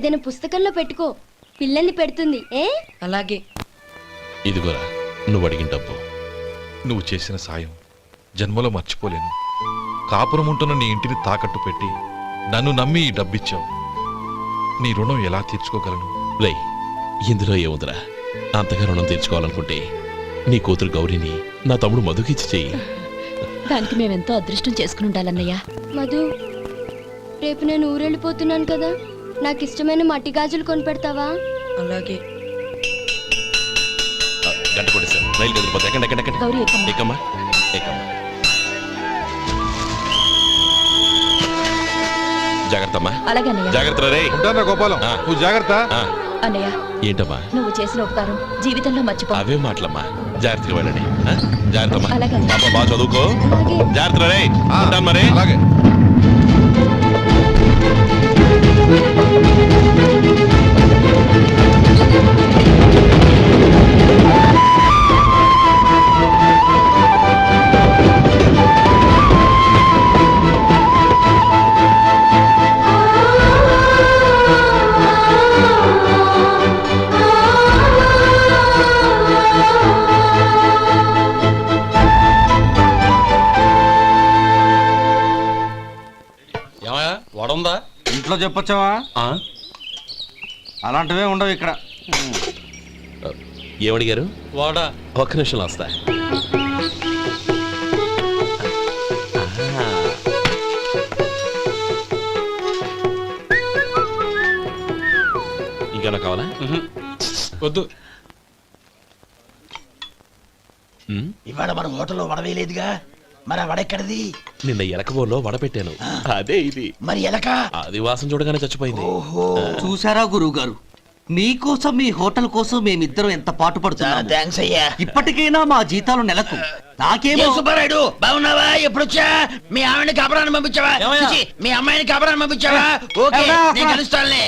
ఏదైనా పుస్తకంలో పెట్టుకో, పిల్లల్ని పెడుతుంది. అలాగే. ఇదిగోరా నువ్వు అడిగిన డబ్బు. నువ్వు చేసిన సాయం జన్మలో మర్చిపోలేను. కాపురం ఉంటున్న నీ ఇంటిని తాకట్టు పెట్టి నన్ను నమ్మి ఈ డబ్బిచ్చావు. నీ రుణం ఎలా తీర్చుకోగలను? రేయ్, ఇందులో ఏముందిరా? అంతగా రుణం తీర్చుకోవాలనుకుంటే నీ కూతురు గౌరీని నా తమ్ముడు మధుకిచ్చి చెయ్యి. దానికి మేమెంతో అదృష్టం చేసుకుని ఉండాలన్నయ్య. మధు, రేపు నేను ఊరెళ్ళిపోతున్నాను కదా, నాకు ఇష్టమైన మట్టి గాజులు కొనిపెడతావా? అలాగే. గంట కొట్టేశారు, రైలు కదిలిపోతే. ఎక్కండి ఎక్కండి ఎక్కండి. గౌరీ ఎక్కమ్మా. ఎక్కమ్మా ఎక్కమ్మా. జాగ్రత్త అమ్మా. అలాగే అన్నయ్య. జాగ్రత్త రే. ఉంటానా గోపాలం, నువ్వు జాగ్రత్త. అన్నయ్య, ఏంటమ్మా? నువ్వు చేసిన ఉపకారం జీవితంలో మర్చిపో. అవే మాటలమ్మా, జాగ్రత్తగా వెళ్ళండి. జాగ్రత్త అమ్మా. అలాగే. పాప బాగా చదువుకో. అలాగే. జాగ్రత్త రే. ఉంటాను మరి. అలాగే. వడుందా? ఇంట్లో చెప్పొచ్చావా? అలాంటివే ఉండవు ఇక్కడ. ఏమడిగారు? వాడా. ఒక్క నిమిషం వస్తా. ఇంకేనా కావాలా? వద్దు. ఇవాళ మన హోటల్లో వడవేయలేదుగా, మరి ఆ వడెక్కడిది? నిన్న ఎలకబోలో వడ పెట్టాను, అదే ఇది. మరి ఎలక? అది వాసన చూడగానే చచ్చిపోయింది. చూసారా గురువు గారు, మీకోసం మీ హోటల్ కోసం మేమిద్దరం ఎంత పాటు పడుతున్నాము. థాంక్స్ అయ్యా. ఇప్పటికైనా మా జీతాలు నెలకు. నాకేమో. సుబ్బారాయుడు బాగున్నావా? ఎప్పుడొచ్చా? మీ ఆవిడని కాపురాన్ని పంపించావా? చిచి, మీ అమ్మాయిని కాపురాన్ని పంపించావా? ఓకే, నేను కలుస్తానులే.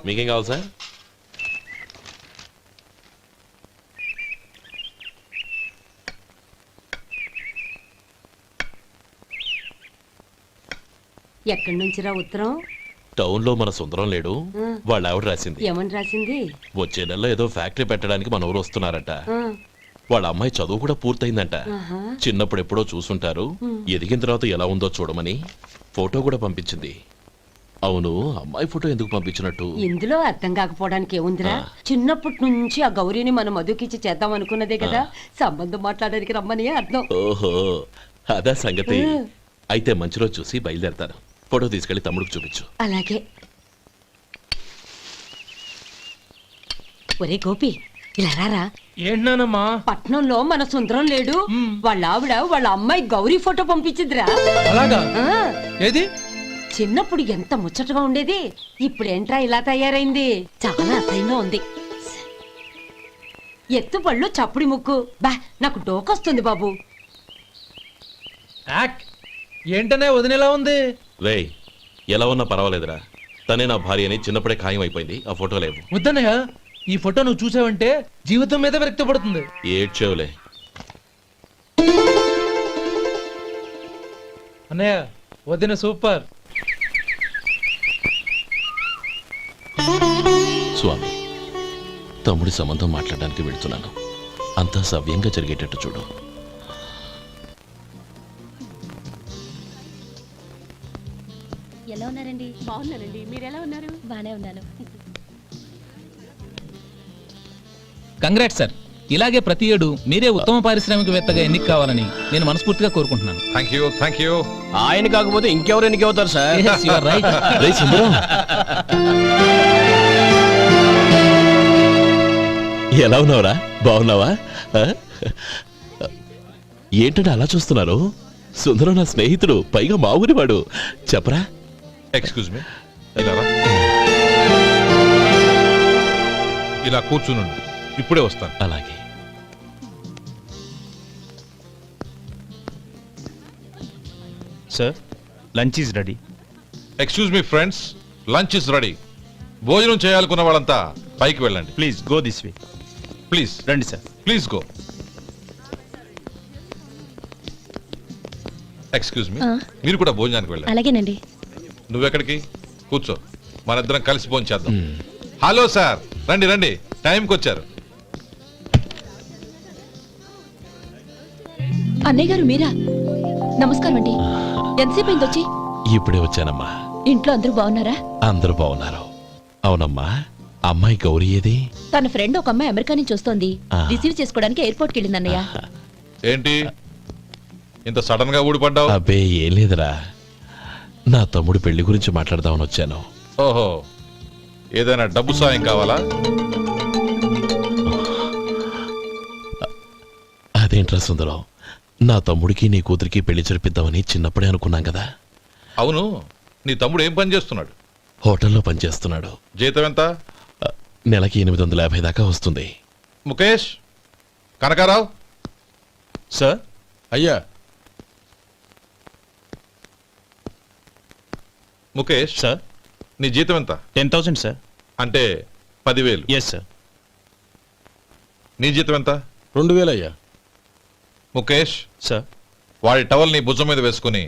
మీకేం కావాలి సార్? ఎక్కడి నుంచిరా ఉత్తరం? టౌన్ లో మన సుందరం లేడు, వాళ్ళ ఆవిడ రాసింది. ఏమని రాసింది? వచ్చే నెలలో ఏదో ఫ్యాక్టరీ పెట్టడానికి మన ఊరు వస్తున్నారట. వాళ్ళ అమ్మాయి చదువు కూడా పూర్తయిందంట. చిన్నప్పుడు ఎప్పుడో చూసుంటారు, ఎదిగిన తర్వాత ఎలా ఉందో చూడమని ఫోటో కూడా పంపించింది. అవును, అమ్మాయి ఫోటో ఎందుకు పంపించినట్టు? ఇందులో అర్థం కాకపోవడానికి ఏముందిరా? చిన్నప్పటి నుంచి ఆ గౌరీని మనం మధుకిచ్చి చేద్దాం అనుకున్నదే కదా, సంబంధం మాట్లాడడానికి రమ్మని అర్థం. ఓహో, అదా సంగతి. అయితే మంచి రోజు చూసి బయలుదేరతాను. ఫోటో తీసుకెళ్లి తమ్ముడికి చూపించు. అలాగే. ఒరే గోపి, ఇలా రారా. ఏంటమ్మా? పట్నంలో మన సుందరం లేడు, వాళ్ళ ఆవిడ వాళ్ళ అమ్మాయి గౌరీ ఫోటో పంపించిద్దిరా. అలాగా? ఏది? చిన్నప్పుడు ఎంత ముచ్చటగా ఉండేది, ఇప్పుడేంట్రా ఇలా తయారైంది? చాలా అసహ్యంగా ఉంది. ఎత్తుపళ్ళు చప్పుడి ముక్కు, బా నాకు డోకొస్తుంది బాబు. ఏంటనే వదినేలా ఉంది? రేయ్, ఎలా ఉన్నా పర్వాలేదురా, తనే నా భార్య అని చిన్నప్పుడే ఖాయం అయిపోయింది. ఆ ఫోటో లేవు. వద్దన్నయ్య, ఈ ఫోటో నువ్వు చూసావంటే జీవితం మీద విరక్తి పడుతుంది. ఏడ్చేవులే. అన్నయ్య, వదిన సూపర్. స్వామి, తమ్ముడి సంబంధం మాట్లాడడానికి వెళ్తున్నాను. అంతా సవ్యంగా జరిగేటట్టు చూడు. ఎలా ఉన్నారండి? బాగున్నానండి, మీరు ఎలా ఉన్నారు? బానే ఉన్నాను. Congrats sir. ఇలాగే ప్రతి ఏడు మీరే ఉత్తమ పారిశ్రామికవేత్తగా ఎన్నిక కావాలని నేను మనస్ఫూర్తిగా కోరుకుంటున్నాను. Thank you. ఆయన కాకపోతే ఇంకెవరు ఎన్నిక అవుతారు sir? Yes, you are right. రేయ్ సుందరం, ఎలా ఉన్నావురా? బాగున్నావా? ఏంటంటే అలా చూస్తున్నారు? సుందరం నా స్నేహితుడు, పైగా మా ఊరివాడు. చెప్పరా? ఎక్స్క్యూజ్ మీ, ఇలా కూర్చునుండు, ఇప్పుడే వస్తాను. అలాగే. Sir, lunch is ready. Excuse me friends, lunch is ready. భోజనం చేయాలనుకున్న వాళ్ళంతా పైకి వెళ్ళండి. Please go this way. Please రండి sir. Please go. Excuse me, మీరు కూడా భోజనానికి వెళ్ళండి. అలాగేనండి. నువ్వెక్కడికి? కూర్చో. మనిద్దరం కలిసి భోంచేద్దాం. హలో సార్, రండి రండి, టైంకి వచ్చారు. అన్నయ్య గారు మీరా? నమస్కారం అండి. ఎంతసేపు అయింది వచ్చి? ఇప్పుడే వచ్చానమ్మా. ఇంట్లో అందరూ బాగున్నారా? అందరూ బాగున్నారు. అవునమ్మా, అమ్మాయి గౌరీ ఏది? తన ఫ్రెండ్ ఒక అమ్మాయి అమెరికా నుంచి వస్తోంది. ఆ. రిసీవ్ చేసుకోవడానికి ఎయిర్పోర్ట్కి వెళ్ళింది అన్నయ్య. ఏంటి ఇంత సడన్ గా ఊడిపడ్డావు? అబ్బే ఏం లేదురా, నా తమ్ముడు పెళ్లి గురించి మాట్లాడదామని వచ్చాను. ఓహో, ఏదైనా డబ్బు సాయం కావాలా? అదేంట్రా సుందరం, నా తమ్ముడికి నీ కూతురికి పెళ్లి జరిపిద్దామని చిన్నప్పుడే అనుకున్నాం కదా. అవును, నీ తమ్ముడు ఏం పని చేస్తున్నాడు? హోటల్లో పనిచేస్తున్నాడు. జీతం ఎంత? నెలకి 850 దాకా వస్తుంది. ముఖేష్, కనకారావు. సార్. అయ్యా ముఖేష్, సార్. నీ జీతం ఎంత? 10,000 సార్. అంటే 10,000. Yes sir. నీ జీతం ఎంత? 2,000 అయ్యా. ముఖేష్, సార్. వాడి టవల్ నీ భుజం మీద వేసుకుని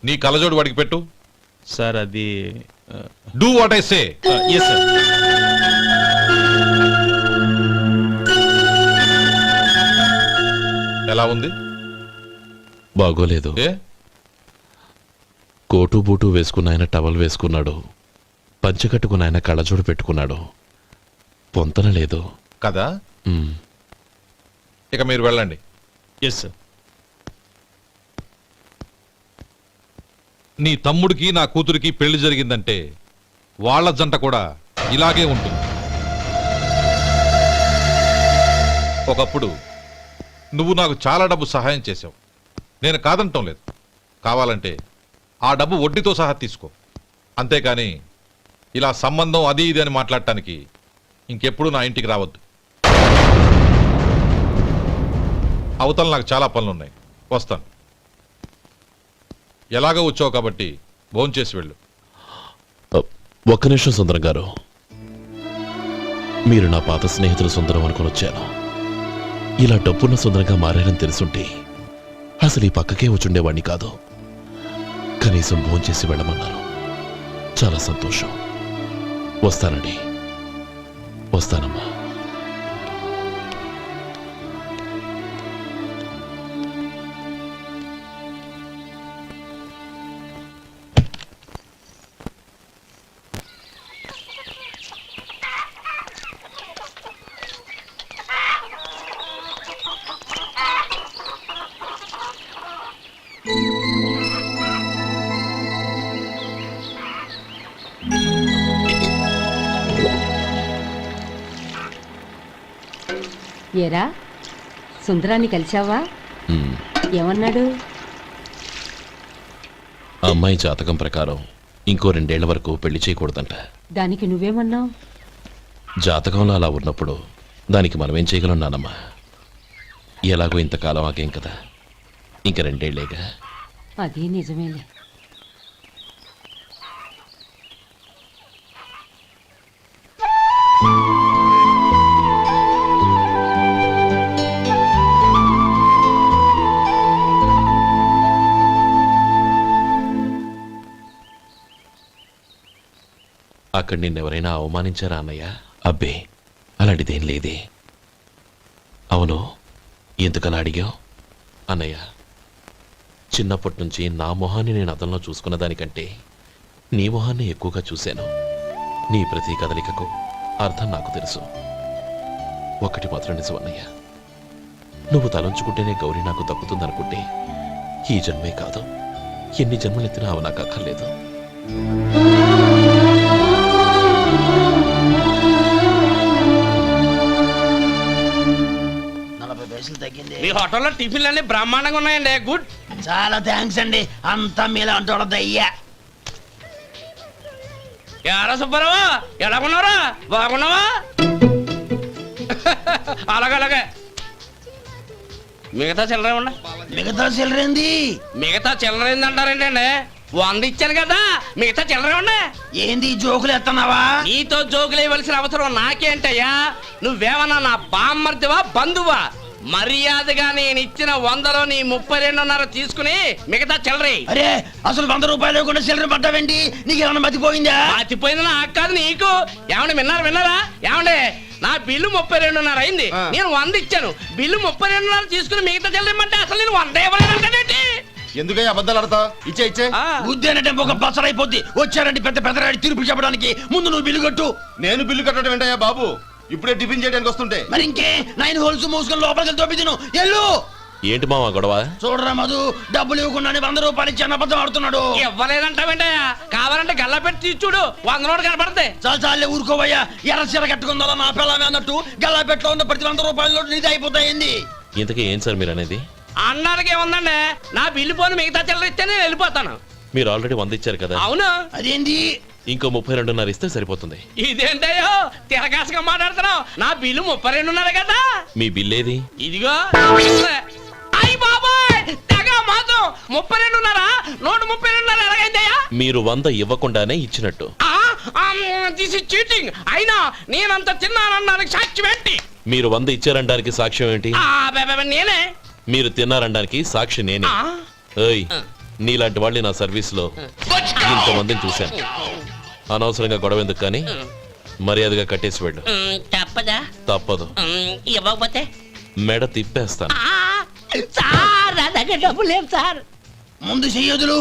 నీ కలజోడు వాడికి పెట్టు. సార్ అది do what I say. Yes sir. ఎలా ఉంది? బాగోలేదు. ఏ? కోటు బూటు వేసుకున్న ఆయన టవల్ వేసుకున్నాడు, పంచె కట్టుకున్న ఆయన కళ్ళజోడు పెట్టుకున్నాడు. పొంతన లేదు కదా. ఉమ్. ఇక మీరు వెళ్ళండి. Yes sir. నీ తమ్ముడికి నా కూతురికి పెళ్లి జరిగిందంటే వాళ్ళ జంట కూడా ఇలాగే ఉంటుంది. ఒకప్పుడు నువ్వు నాకు చాలా డబ్బు సహాయం చేశావు, నేను కాదంటం లేదు. కావాలంటే ఆ డబ్బు వడ్డీతో సహా తీసుకో. అంతేకాని ఇలా సంబంధం అది ఇది అని మాట్లాడటానికి ఇంకెప్పుడు నా ఇంటికి రావద్దు. అవతల నాకు చాలా పనులున్నాయి, వస్తాను. ఎలాగో వచ్చావు కాబట్టి భోంచేసి వెళ్ళు. ఒక్క నిమిషం సుందరం గారు, మీరు నా పాత స్నేహితులు సుందరం అనుకుని వచ్చాను. ఇలా డబ్బున్న సుందరంగా మారారని తెలుసుంటే అసలు ఈ పక్కకే వచ్చుండేవాణ్ణి కాదు. కనీసం భోంచేసి వెళ్ళమన్నారు, చాలా సంతోషం. వస్తానండి, వస్తానమ్మా. ఏరా, సుందరాన్ని కలిశావా? ఉమ్. ఏమన్నాడు? అమ్మాయి జాతకం ప్రకారం ఇంకో 2 ఏళ్ల వరకు పెళ్లి చేయకూడదంట. దానికి నువ్వేమన్నావు? జాతకంలో అలా ఉన్నప్పుడు దానికి మనమేం చేయగలం నానమ్మా? ఎలాగో ఇంతకాలం ఆగేం కదా, ఇంక 2 ఏళ్లేగా. అది నిజమేలే. అక్కడ నిన్నెవరైనా అవమానించారా అన్నయ్య? అబ్బే, అలాంటిదేం లేదే. అవును, ఎందుకలా అడిగావు? అన్నయ్య, చిన్నప్పటి నుంచి నా మొహాన్ని నేను అతనిలో చూసుకున్న దానికంటే నీ మొహాన్ని ఎక్కువగా చూశాను. నీ ప్రతి కదలికకు అర్థం నాకు తెలుసు. ఒకటి మాత్రం నిజం అన్నయ్య, నువ్వు తలంచుకుంటేనే గౌరీ నాకు దక్కుతుందనుకుంటే ఈ జన్మే కాదు, ఎన్ని జన్మలెత్తినా అవి నాకు అక్కర్లేదు. మీ హోటల్లో టిఫిన్లు అన్ని బ్రహ్మాండంగా ఉన్నాయండి. గుడ్, చాలా థ్యాంక్స్ అండి. అంతా మీలా అంటోడదయ్యా. ఎరా సుబ్బారావు, ఎలాగున్నారా? బాగున్నావా? అలాగే మిగతా చిల్లర ఏమన్నా? మిగతా చిల్లరేంది? మిగతా చిల్లరేంది అంటారండి అండి? 100 ఇచ్చాను కదా, మిగతా చిల్లర ఏమన్నా? ఏంది జోకులు ఎత్తన్నావా? నీతో జోకులు వేయవలసిన అవసరం నాకేంటయ్యా? నువ్వేమన్నా నా బామ్మర్దివా బంధువా? మర్యాదగా నేను ఇచ్చిన 100లో నీ 32.5 తీసుకుని మిగతా చిల్లరే. అరే అసలు 100 రూపాయలు లేకుండా చిల్లర పడ్డావేంటి? నీకేమన్నా మతిపోయిందా? మతిపోయింది నాకు కాదు నీకు. ఏమండి విన్నారా ఏమండే? నా బిల్లు 32.5 అయింది. నేను 100 ఇచ్చాను. బిల్లు 32.5 తీసుకుని మిగతా చిల్లరేమంటే అసలు నేను 100 ఇవ్వలేదంటే ఎందుకయ్యా అబద్ధాలు ఆడతా? ఇచ్చే బుద్ధి ఒక బసరైపోద్ది. వచ్చారంటే పెద్ద పెద్దరాడి తీర్పు చెప్పడానికి ముందు నువ్వు బిల్లు కట్టు. నేను బిల్లు కట్టడం ఏంటయ్యా బాబు? ఇప్పుడే టిఫిన్ చేయడానికి వస్తుంటే. మరి ఇంకే 9 హోల్స్ మూసుకొని లోపలికి తోపి తిను. ఎల్లు. ఏంటి మావా గొడవ? చూడరా మధు, డబ్బులు ఇవ్వకుండానే 100 రూపాయలు ఇచ్చి అబద్ధం ఆడుతున్నాడు. ఇవ్వలేదంటావేంటయ్యా? కావాలంటే గల్లా పెట్టి తీసి చూడు, 100 నోటు కనపడతాయి. చాలే ఊరుకోవయ్యా. ఎర్ర చీర కట్టుకుందా నా పిల్లమే అన్నట్టు గల్లా పెట్టలో ఉన్న ప్రతి 100 రూపాయలు నీది అయిపోతాయింది. ఇంతకీ ఏం సార్ మీరు అనేది? అన్నానికి ఏముందండి, నా బిల్లు పోను మిగతా చిల్లర ఇస్తే నేను వెళ్ళిపోతాను. మీరు ఆల్రెడీ 100 ఇచ్చారు కదా? అవును. అదేంటి? ఇంకో 32.5 ఇస్తే సరిపోతుంది. ఇదేంటయ్యో తిరగాసుగా మాట్లాడుతున్నావు? నా బిల్లు 32.5 కదా. మీ బిల్ ఏది? ఇదిగో. అయ్య బాబాయ్, తెగ మాతో 32.5 నోటు 32.5 ఎలాగైందయ్యా? మీరు 100 ఇవ్వకుండానే ఇచ్చినట్టు. This is cheating. అయినా నేనంత తిన్నానన్నానికి సాక్ష్యం ఏంటి? మీరు 100 ఇచ్చారనడానికి సాక్ష్యం ఏంటి? నేనే. మీరు తిన్నారనడానికి సాక్షి నేనే. ఏయ్, నీలాంటి వాళ్ళని నా సర్వీస్ లో ఇంతమందిని చూశాను. అనవసరంగా గొడవ ఎందుకు కానీ మర్యాదగా కట్టేసి వెళ్ళు. తప్పదా? తప్పదు. ఇవ్వకపోతే మెడ తిప్పేస్తాను. సార్ నా దగ్గర డబ్బు లేదు సార్. ముందు చెయ్యదులు.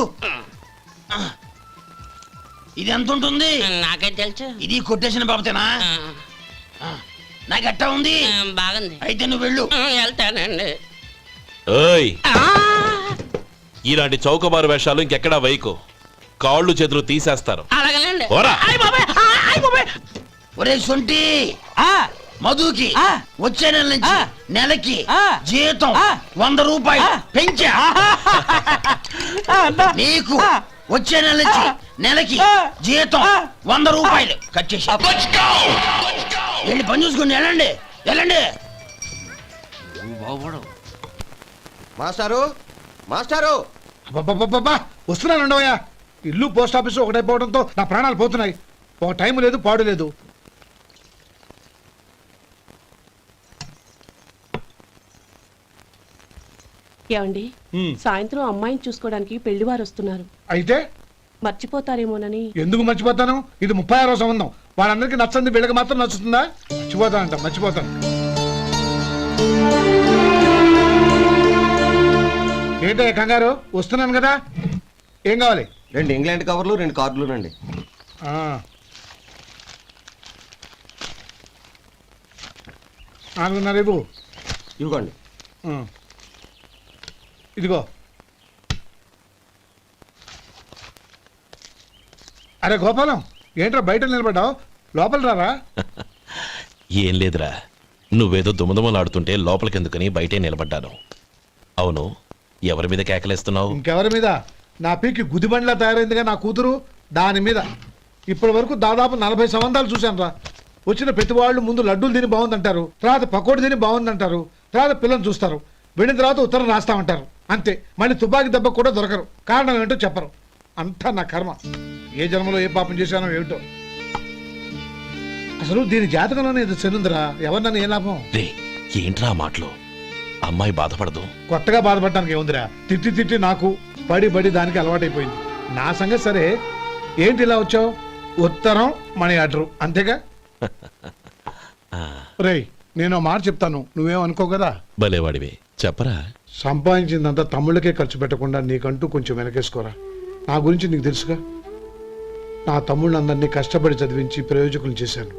ఇది ఎంత ఉంటుంది? నాకే తెలుసు. ఇది కొట్టేసిన బాబతేనా? నాకు అట్టా ఉంది. బాగుంది. అయితే నువ్వు వెళ్ళు. వెళ్తానండి. ఏయ్, ఇలాంటి చౌకబారు వేషాలు ఇంకెక్కడా వైకు. కాళ్ళు చేతులు తీసేస్తారు. ఓరా. ఒరే సొంటి, మధుకి వచ్చే నెల నుంచి నెలకి జీతం 100 రూపాయలు పెంచా. నీకు వచ్చే నెల నుంచి నెలకి జీతం 100 రూపాయలు కట్ చేసి వెళ్ళి పని చూసుకుని వెళ్ళండి వెళ్ళండి. మాస్టారు మాస్టారు వస్తున్నాను ఉండవయ్యా. ఇల్లు పోస్ట్ ఆఫీసు ఒకటైపోవడంతో నా ప్రాణాలు పోతున్నాయి. ఒక టైం లేదు, పాడు లేదు. ఏమండి, సాయంత్రం అమ్మాయిని చూసుకోవడానికి పెళ్లివారు వస్తున్నారు. అయితే మర్చిపోతారేమోనని. ఎందుకు మర్చిపోతాను? ఇది 36వ సంబంధం. వాళ్ళందరికీ నచ్చంది, వీళ్ళకి మాత్రం నచ్చుతుందా? మర్చిపోతానంట, మర్చిపోతాను. ఏంటయ్యా కంగారు? వస్తున్నాను కదా. ఏం కావాలి? 2 ఇంగ్లాండ్ కవర్లు 2 కార్డులు రండి. 4.5 ఇవ్వు. ఇవ్వండి. ఇదిగో. అరే గోపాలం, ఏంట్రా బయట నిలబడ్డావు? లోపల రారా. ఏం లేదురా, నువ్వేదో దుమదుమలాడుతుంటే లోపలికెందుకని బయటే నిలబడ్డాను. అవును, ఎవరి మీద కేకలేస్తున్నావు? ఇంకెవరి మీద? నా పీకి గుదిబండ్లా తయారైందిగా నా కూతురు, దాని మీద. ఇప్పటి వరకు దాదాపు 40 సంబంధాలు చూశాను రా. వచ్చిన ప్రతి వాళ్ళు ముందు లడ్డూలు తిని బాగుందంటారు, తర్వాత పకోడి తిని బాగుందంటారు, తర్వాత పిల్లలు చూస్తారు, వెళ్ళిన తర్వాత ఉత్తరం రాస్తామంటారు. అంతే. మళ్ళీ తుపాకీ దెబ్బ కూడా దొరకరు. కారణం ఏంటో చెప్పరు. అంతా నా కర్మ. ఏ జన్మలో ఏ పాపం చేశానో ఏమిటో. అసలు దీని జాతకంలోనే ఇది చెందుందిరా. ఎవరినన్నా ఏ లాభం? ఏంట్రా మాటలు? అమ్మాయి బాధపడదు. కొత్తగా బాధపడటానికి ఏముందిరా? తిట్టి తిట్టి నాకు పడి పడి దానికి అలవాటైపోయింది. నా సంగతి సరే, ఏంటి ఇలా వచ్చావు? ఉత్తరం మనీ ఆర్డరు అంతేగా? రేయ్, నేను మాట చెప్తాను, నువ్వేం అనుకో కదా. భలేవాడివి, చెప్పరా. సంపాదించిందంతా తమ్ముళ్ళకే ఖర్చు పెట్టకుండా నీకంటూ కొంచెం వెనకేసుకోరా. నా గురించి నీకు తెలుసుగా. నా తమ్ముళ్ళందరినీ కష్టపడి చదివించి ప్రయోజకులు చేశాను.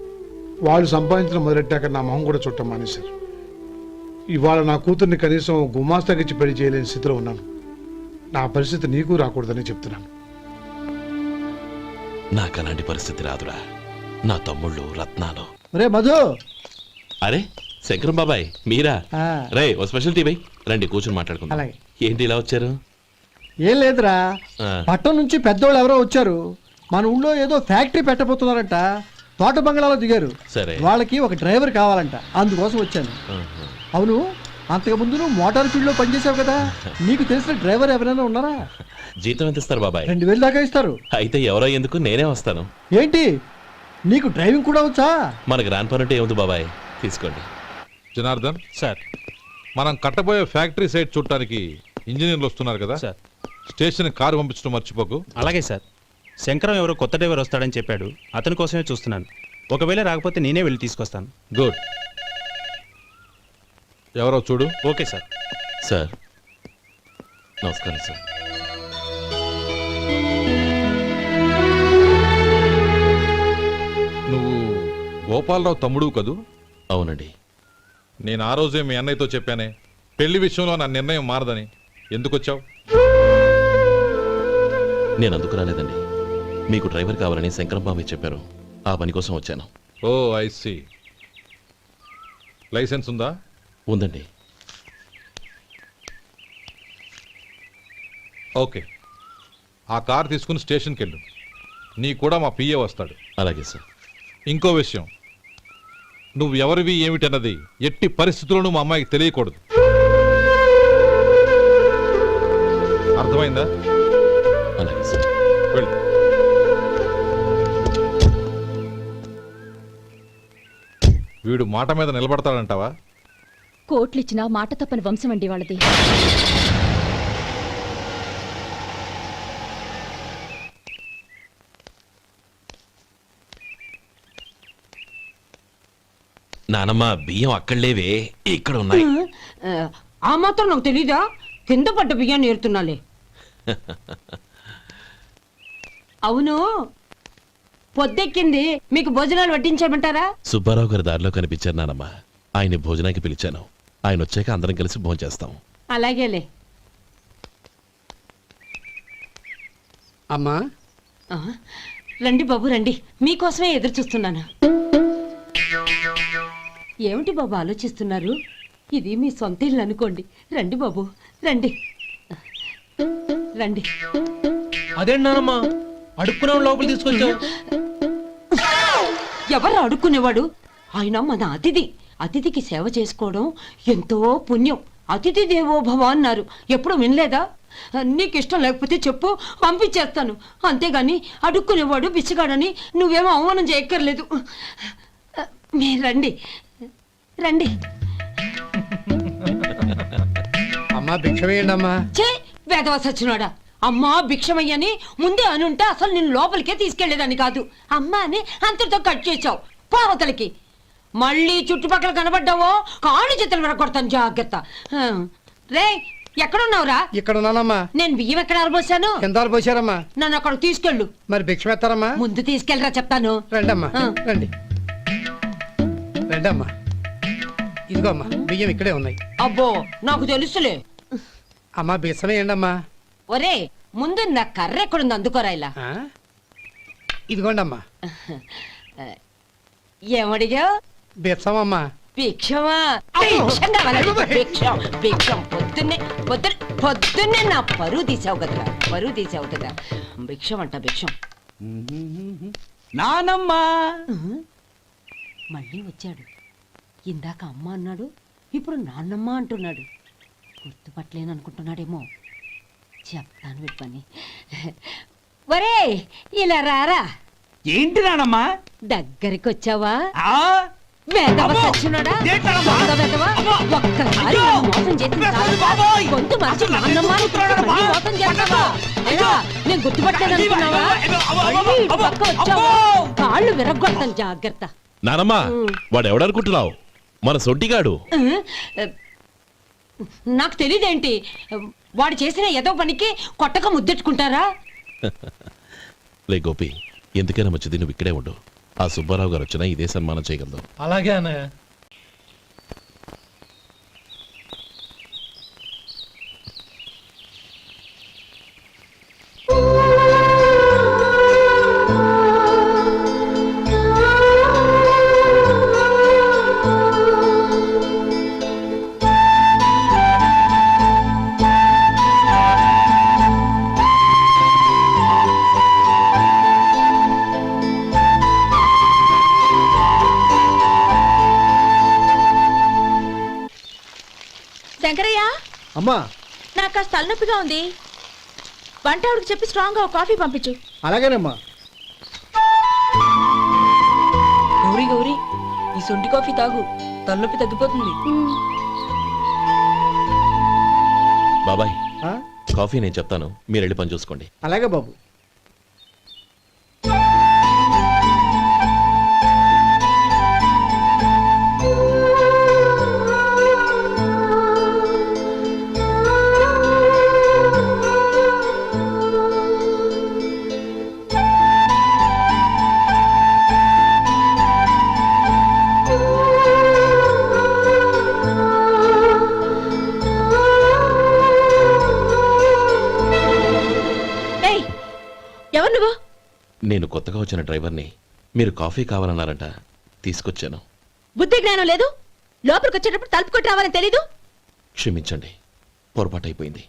వాళ్ళు సంపాదించడం మొదలెట్టాక నా మొహం కూడా చుట్టం మానేశారు. ఇవాళ నా కూతుర్ని కనీసం గుమాస్తాకిచ్చి పెళ్లి చేయలేని స్థితిలో ఉన్నాను. నా పరిస్థితి నీకు రాకూడదని చెప్తున్నాను. నాకు అలాంటి పరిస్థితి రాదురా. నా తమ్ముళ్ళు రత్నాలు. రే మధు. అరే శంకరం బాబాయ్, మీరా? రే, ఓ స్పెషల్ టీ బై. రండి కూర్చొని మాట్లాడుకుందాం. ఏంటి ఇలా వచ్చారు? ఏం లేదురా, పట్టణం నుంచి పెద్దోళ్ళు ఎవరో వచ్చారు. మన ఊళ్ళో ఏదో ఫ్యాక్టరీ పెట్టబోతున్నారంట. తోట బంగ్లాలో దిగారు. సరే, వాళ్ళకి ఒక డ్రైవర్ కావాలంట, అందుకోసం వచ్చాను. అవును, అంతకు ముందు నువ్వు మోటార్ ఫీల్డ్ లో పనిచేసావు కదా, నీకు తెలిసిన డ్రైవర్ ఎవరైనా ఉన్నారా? జీతం ఎంత ఇస్తారు బాబాయ్? 2000 దాకా ఇస్తారు. అయితే ఎవరో ఎందుకు, నేనే వస్తాను. ఏంటి, నీకు డ్రైవింగ్ కూడా వచ్చా? మనకు రాని పని అంటే ఏముంది బాబాయ్, తీసుకోండి. జనార్దన్ సార్, మనం కట్టబోయే ఫ్యాక్టరీ సైట్ చూడటానికి ఇంజనీర్లు వస్తున్నారు కదా సార్. స్టేషన్ కారు పంపించడం మర్చిపోకు. అలాగే సార్. శంకరం ఎవరో కొత్త డ్రైవర్ వస్తాడని చెప్పాడు, అతని కోసమే చూస్తున్నాను. ఒకవేళ రాకపోతే నేనే వెళ్ళి తీసుకొస్తాను. గుడ్. ఎవరో చూడు. Okay sir. సార్ నమస్కారం సార్. నువ్వు గోపాలరావు తమ్ముడు కదూ? అవునండి. నేను ఆ రోజే మీ అన్నయ్యతో చెప్పానే పెళ్లి విషయంలో నా నిర్ణయం మారదని. ఎందుకు వచ్చావు? నేను అందుకు రాలేదండి. మీకు డ్రైవర్ కావాలని శంకరం బాబు చెప్పారు. ఆ పని కోసం వచ్చాను. ఓ ఐ సీ. లైసెన్స్ ఉందా? ఉందండి. ఓకే. ఆ కార్ తీసుకుని స్టేషన్కి వెళ్ళు. నీ కూడా మా పిఏ వస్తాడు. అలాగే సార్. ఇంకో విషయం, నువ్వు ఎవరివి ఏమిటన్నది ఎట్టి పరిస్థితుల్లోనూ మా అమ్మాయికి తెలియకూడదు. అర్థమైందా? అలాగే సార్. వెళ్ళు. వీడు మాట మీద నిలబడతాడంటావా? కోట్లిచ్చినా మాట తప్పని వంశం అండి వాళ్ళది. నానమ్మ బియ్యం అక్కడలేవే, ఇక్కడ ఉన్నాయి. ఆ మాత్రం నాకు తెలీదా? కింద పడ్డ బియ్యాన్ని ఏరుతున్నాలే. అవును, పొద్దెక్కింది, మీకు భోజనాలు వడ్డించేయమంటారా? సుబ్బారావు గారి దారిలో కనిపించారు నానమ్మ. ఆయన భోజనానికి పిలిచాను. ఆయన వచ్చాక అందరం కలిసి భోజనం చేస్తాం. అలాగేలే. అమ్మా రండి బాబు రండి, మీకోసమే ఎదురు చూస్తున్నాను. ఏమిటి బాబు ఆలోచిస్తున్నారు? ఇది మీ సొంత ఇల్లు అనుకోండి. రండి బాబు రండి రండి. అదేంటమ్మా అడుక్కునే లోపల తీసుకొచ్చావు? ఎవరు అడుక్కునేవాడు? ఆయన మన అతిథి. అతిథికి సేవ చేసుకోవడం ఎంతో పుణ్యం. అతిథి దేవో భవ అన్నారు. ఎప్పుడు వినలేదా? నీకు ఇష్టం లేకపోతే చెప్పు, పంపించేస్తాను. అంతేగాని అడుక్కునేవాడు బిచ్చగాడని నువ్వేమో అవమానం చేయక్కర్లేదు. మీరు రండి రండి. అమ్మా భిక్ష వేయండి అమ్మా. చే వేదవ సచ్చినాడా. అమ్మా భిక్షమయ్యని ముందే అనుంటే అసలు నేను లోపలికే తీసుకెళ్లేదాన్ని కాదు. అమ్మా అని అంతటితో కట్ చేసావు. పావతలకి మళ్ళీ చుట్టుపక్కల కనబడ్డావో కాళ్ళు చేతులు విరగొడతాను, జాగ్రత్త. రే ఎక్కడున్నావురా? ఇక్కడ ఉన్నానమ్మా. నేను బియ్యం ఎక్కడ ఆరబోసాను? ఎంత పోసారమ్మా? నన్ను అక్కడ తీసుకెళ్ళు. మరి భిక్ష పెడతారమ్మా? ముందు తీసుకెళ్ళరా చెప్తాను. రండమ్మా ఆ. రండి రండమ్మా. ఇదిగో అమ్మా బియ్యం ఇక్కడే ఉన్నాయి. అబ్బో నాకు తెలుసులే. అమ్మా బిచ్చం వేయండి అమ్మా. ఒరే ముందు నా కర్ర ఎక్కడుంది, అందుకోరా ఇలా. ఇదిగోండి అమ్మా. ఏమడిగా? బిచ్చమమ్మా. భిక్షమా? భిక్షం కావాలండి. భిక్షం భిక్షం. పొద్దున్నే నా పరువు తీసావు కదరా, పరువు తీసావు కదా. భిక్షం అంట భిక్షం. నానమ్మా మళ్ళీ వచ్చాడు. ఇందాక అమ్మ అన్నాడు, ఇప్పుడు నాన్నమ్మ అంటున్నాడు. గుర్తుపట్టలేననుకుంటున్నాడేమో. చెప్తాను వీడి పని. ఒరే ఇలా రారా. ఏంటి నానమ్మా? దగ్గరికి వచ్చావా? ఆ? వేదవ సచ్చినోడా? దొంగ వేదవ. ఒక్కసారి నన్ను మోసం చేసింది చాలు. గొంతు మార్చి నాన్నమ్మ అని పిలిచి మళ్ళీ మోసం చేస్తావా? ఎలా? నేను గుర్తుపట్టలేదనుకున్నావా? మళ్ళీ ఇటు పక్క వచ్చావా? కాళ్ళు విరగ్గొడతాను, జాగ్రత్త. నానమ్మ వాడెవడనుకుంటున్నావు? మన సొంటిగాడు. నాకు తెలియదేంటి? వాడు చేసిన ఏదో పనికి కొట్టక ముద్దెట్టుకుంటారా? లే గోపి, ఎందుకైనా మంచిది నువ్వు ఇక్కడే ఉండు. ఆ సుబ్బారావు గారు వచ్చినా ఇదే సన్మానం చేయగలదు. అలాగే అన్నయ్య. శంకరయ్య, అమ్మా నాకు కాస్త తలనొప్పిగా ఉంది. వంట ఆవిడకి చెప్పి స్ట్రాంగ్ గా కాఫీ పంపించు. అలాగేనమ్మా. గౌరీ గౌరీ, ఈ సొంటి కాఫీ తాగు, తలనొప్పి తగ్గిపోతుంది. బాబాయ్ ఆ? కాఫీ నేను చెప్తాను, మీరు వెళ్ళి పని చూసుకోండి. అలాగే బాబు. ఏయ్, ఎవరు నువ్వు? నేను కొత్తగా వచ్చిన డ్రైవర్ని. మీరు కాఫీ కావాలన్నారంట, తీసుకొచ్చాను. బుద్ధి జ్ఞానం లేదు. లోపలికి వచ్చేటప్పుడు తలుపు కొట్టి రావాలని తెలీదు. క్షమించండి, పొరపాటు అయిపోయింది.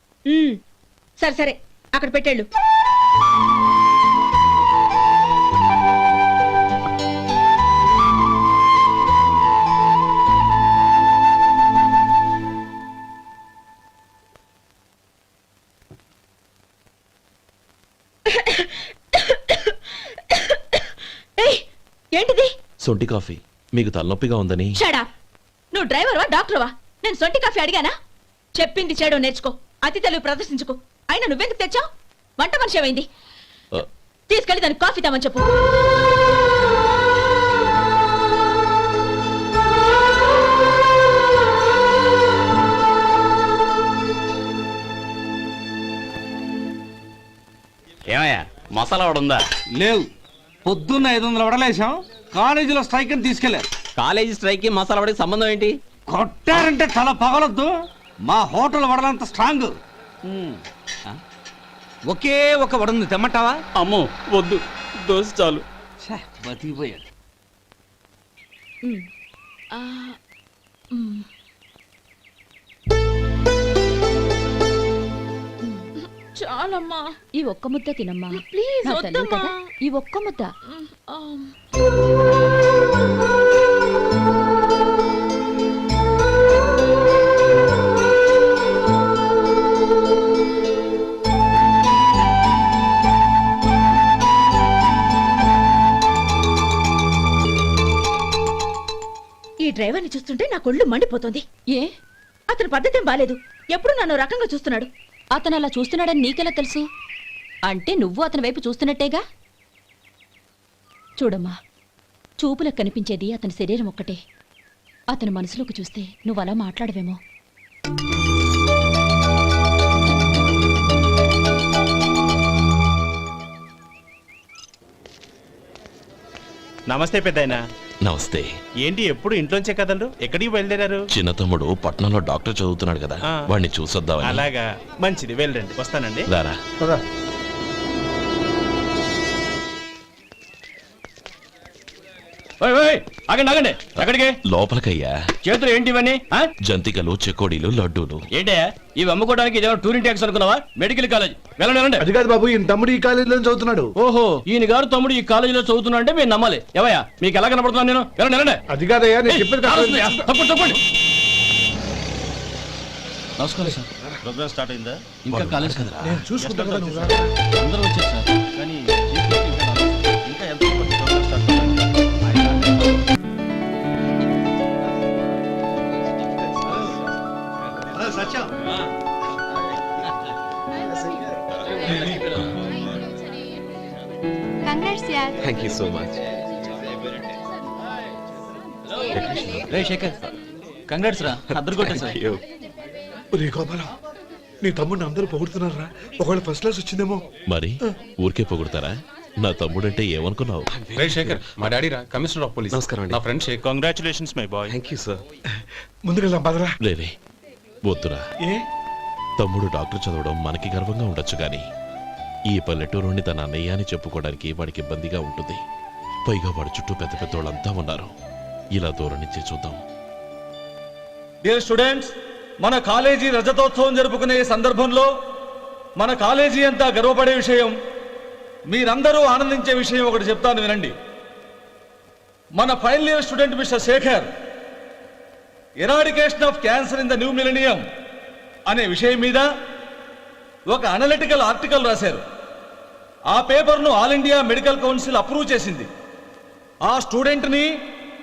సరే సరే, అక్కడ పెట్టేళ్ళు. ఏయ్, ఏంటిది? సొంటి కాఫీ. మీకు తలనొప్పిగా ఉందని. షడా, నువ్వు డ్రైవర్వా డాక్టర్వా? నేను సొంటి కాఫీ అడిగానా? చెప్పింది చేయడం నేర్చుకో, అతి తెలుగు ప్రదర్శించుకో. అయినా నువ్వెందుకు తెచ్చావు? వంట మనిషి ఏమైంది? తీసుకెళ్ళి దానికి కాఫీ తామని చెప్పు. ఏమయ్యా మసాలా వాడు ఉందా? లేవు. పొద్దున్న 500 వడలేసాం, కాలేజీలో స్ట్రైక్ అని తీసుకెళ్లారు. కాలేజీ స్ట్రైక్ కి మసాలా వాడికి సంబంధం ఏంటి? కొట్టారంటే తల పగలొద్దు. మా హోటల్ వడలంత స్ట్రాంగ్. ఒకే ఒక వడుంది, తెమ్మంటావా? అమ్మో వద్దు, దోశ చాలు. బతికిపోయాడు. చాలమ్మా, ఈ ఒక్క ముద్ద తినమ్మా ప్లీజ్ నా తల్లి వద్దమ్మా. కదా, ఈ ఒక్క ముద్ద. ఈ డ్రైవర్ని చూస్తుంటే నా కొళ్ళు మండిపోతుంది. ఏ, అతని పద్ధతి బాలేదు. ఎప్పుడు నన్ను రకంగా చూస్తున్నాడు. అతను అలా చూస్తున్నాడని నీకెలా తెలుసు? అంటే నువ్వు అతని వైపు చూస్తున్నట్టేగా. చూడమ్మా, చూపులకు కనిపించేది అతని శరీరం ఒక్కటే. అతని మనసులోకి చూస్తే నువ్వు అలా మాట్లాడవేమో. నమస్తే పెద్దాయనా. నమస్తే. ఏంటి ఎప్పుడు ఇంట్లోంచే కదలరు? ఎక్కడికి బయలుదేరారు? చిన్న తమ్ముడు పట్నంలో డాక్టర్ చదువుతున్నాడు కదా, ఆ. వాడిని చూసొద్దామని. అలాగా, మంచిది, వెళ్ళండి. వస్తానండి. రారా. పద. ఆగండి ఆగండి, ఎక్కడికి? లోపలికయ్యా. చేతులు ఏంటి ఇవన్నీ? జంతికలు, చెకోడీలు, లడ్డూలు. ఏంటయ్యా ఇవి అమ్ముకోవడానికి ఇదేమో టూరింగ్ ట్యాక్స్ అనుకున్నావా? మెడికల్ కాలేజ్, వెళ్ళండి వెళ్ళండి. అది కాదు బాబు, ఈయన తమ్ముడు ఈ కాలేజీలో చదువుతున్నాడు. ఓహో, ఈయన గారు తమ్ముడు ఈ కాలేజీలో చదువుతున్నా అంటే మీరు నమ్మాలి. ఏవయ్యా మీకు ఎలా కనపడుతున్నాను నేను? వెళ్ళండి వెళ్ళండి. అది కాదయ్యా, నేను చెప్పేది కాదు. తప్పండి తప్పండి. నమస్కారం సార్. ప్రోగ్రామ్ స్టార్ట్ అయిందా? ఇంకా కాలేజ్ కదా. నేను చూసుకుంటాను కదా, నువ్వు రా. అందరూ వచ్చారు సార్. కానీ ఇంకా ఎంత ప్రోగ్రామ్ స్టార్ట్ అవ్వాలి? Thank you so much. రే శేఖర్, కంగ్రాట్స్ రా, అద్దరు కొట్టేశారు. ఒరే గోపాలం, నీ తమ్ముడిని అందరూ పొగుడుతున్నారా? ఒకవేళ ఫస్ట్ క్లాస్ వచ్చిందేమో. మరి ఊరికే పొగుడతారా? నా తమ్ముడంటే ఏమనుకున్నావు? రే శేఖర్, మా డాడీ రా, కమిషనర్ ఆఫ్ పోలీస్. నమస్కారం అండి. నా friend Shekhar. Congratulations my boy. Thank you sir. ముందుకెళ్దాం పదరా. లేవే, వద్దురా. ఏ తమ్ముడు డాక్టర్ చదవడం మనకి గర్వంగా ఉండొచ్చు కానీ ఈ పల్లెటూరుని తన అన్నయ్య అని చెప్పుకోవడానికి వాడికి ఇబ్బందిగా ఉంటుంది. పైగా వాడి చుట్టూ పెద్ద పెద్దోళ్ళంతా ఉన్నారు. ఇలా దూరం నుంచి చూద్దాం. డియర్ స్టూడెంట్స్, మన కాలేజీ రజతోత్సవం జరుపుకునే సందర్భంలో మన కాలేజీ అంతా గర్వపడే విషయం, మీరందరూ ఆనందించే విషయం ఒకటి చెప్తాను వినండి. మన final year student mister Shekhar eradication of cancer in the new millennium అనే విషయం మీద ఒక అనలిటికల్ ఆర్టికల్ రాశారు. ఆ పేపర్ను all India medical council approve చేసింది. ఆ స్టూడెంట్ని,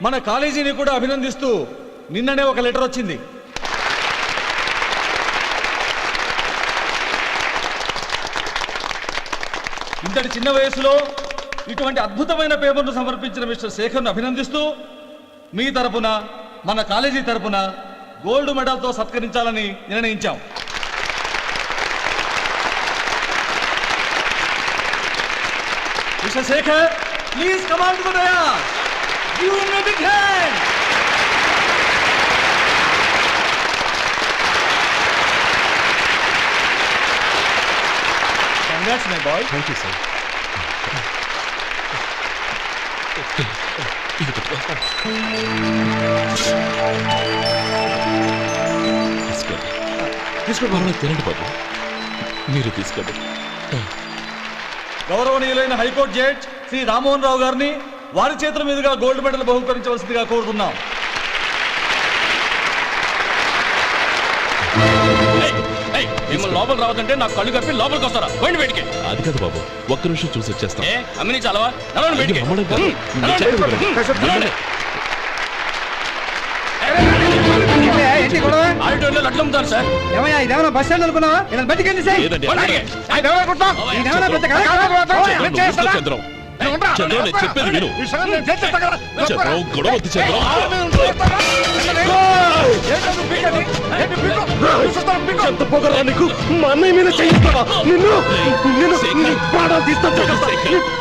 మన కాలేజీని కూడా అభినందిస్తూ నిన్ననే ఒక లెటర్ వచ్చింది. ఇంతటి చిన్న వయసులో ఇటువంటి అద్భుతమైన పేపర్ను సమర్పించిన మిస్టర్ శేఖర్ను అభినందిస్తూ మీ తరపున మన కాలేజీ తరపున గోల్డ్ మెడల్తో సత్కరించాలని నిర్ణయించాం. Mister Shekhar, please come on to the dais. Give him a big hand. Congrats my boy. Thank you sir. తీసుకోండి, తినండి బాబు, మీరు తీసుకోండి. గౌరవనీయులైన హైకోర్టు జడ్జ్ శ్రీ రామ్మోహన్ రావు గారిని వారి చేతుల మీదుగా గోల్డ్ మెడల్ బహుకరించవలసిందిగా కోరుతున్నాం. మిమ్మల్ని లోపల రావద్దంటే నాకు కళ్ళు కప్పి లోపలికి వస్తారా? పోయింది బయటికి. అది కాదు బాబు, ఒక్క నిమిషం చూసి వచ్చేస్తాం. అమ్మిని చాలవా? నడవండి బయటికి. అమ్మడం కాదు, నేను చెప్పేది వినండి. ఆడిటోరియంలో లడ్లు అమ్ముతారు సార్. ఇదేమన్నా బస్ స్టాండ్ అనుకున్నావా? బయటికి లేదండి, చంద్రం, చంద్రం, నేను చెప్పేది విను. చంద్రం, గొడవ వద్దు చంద్రం. ఎంత పొగరా నీకు? మా అన్నయ్య మీద చేయిస్తావా? నిన్ను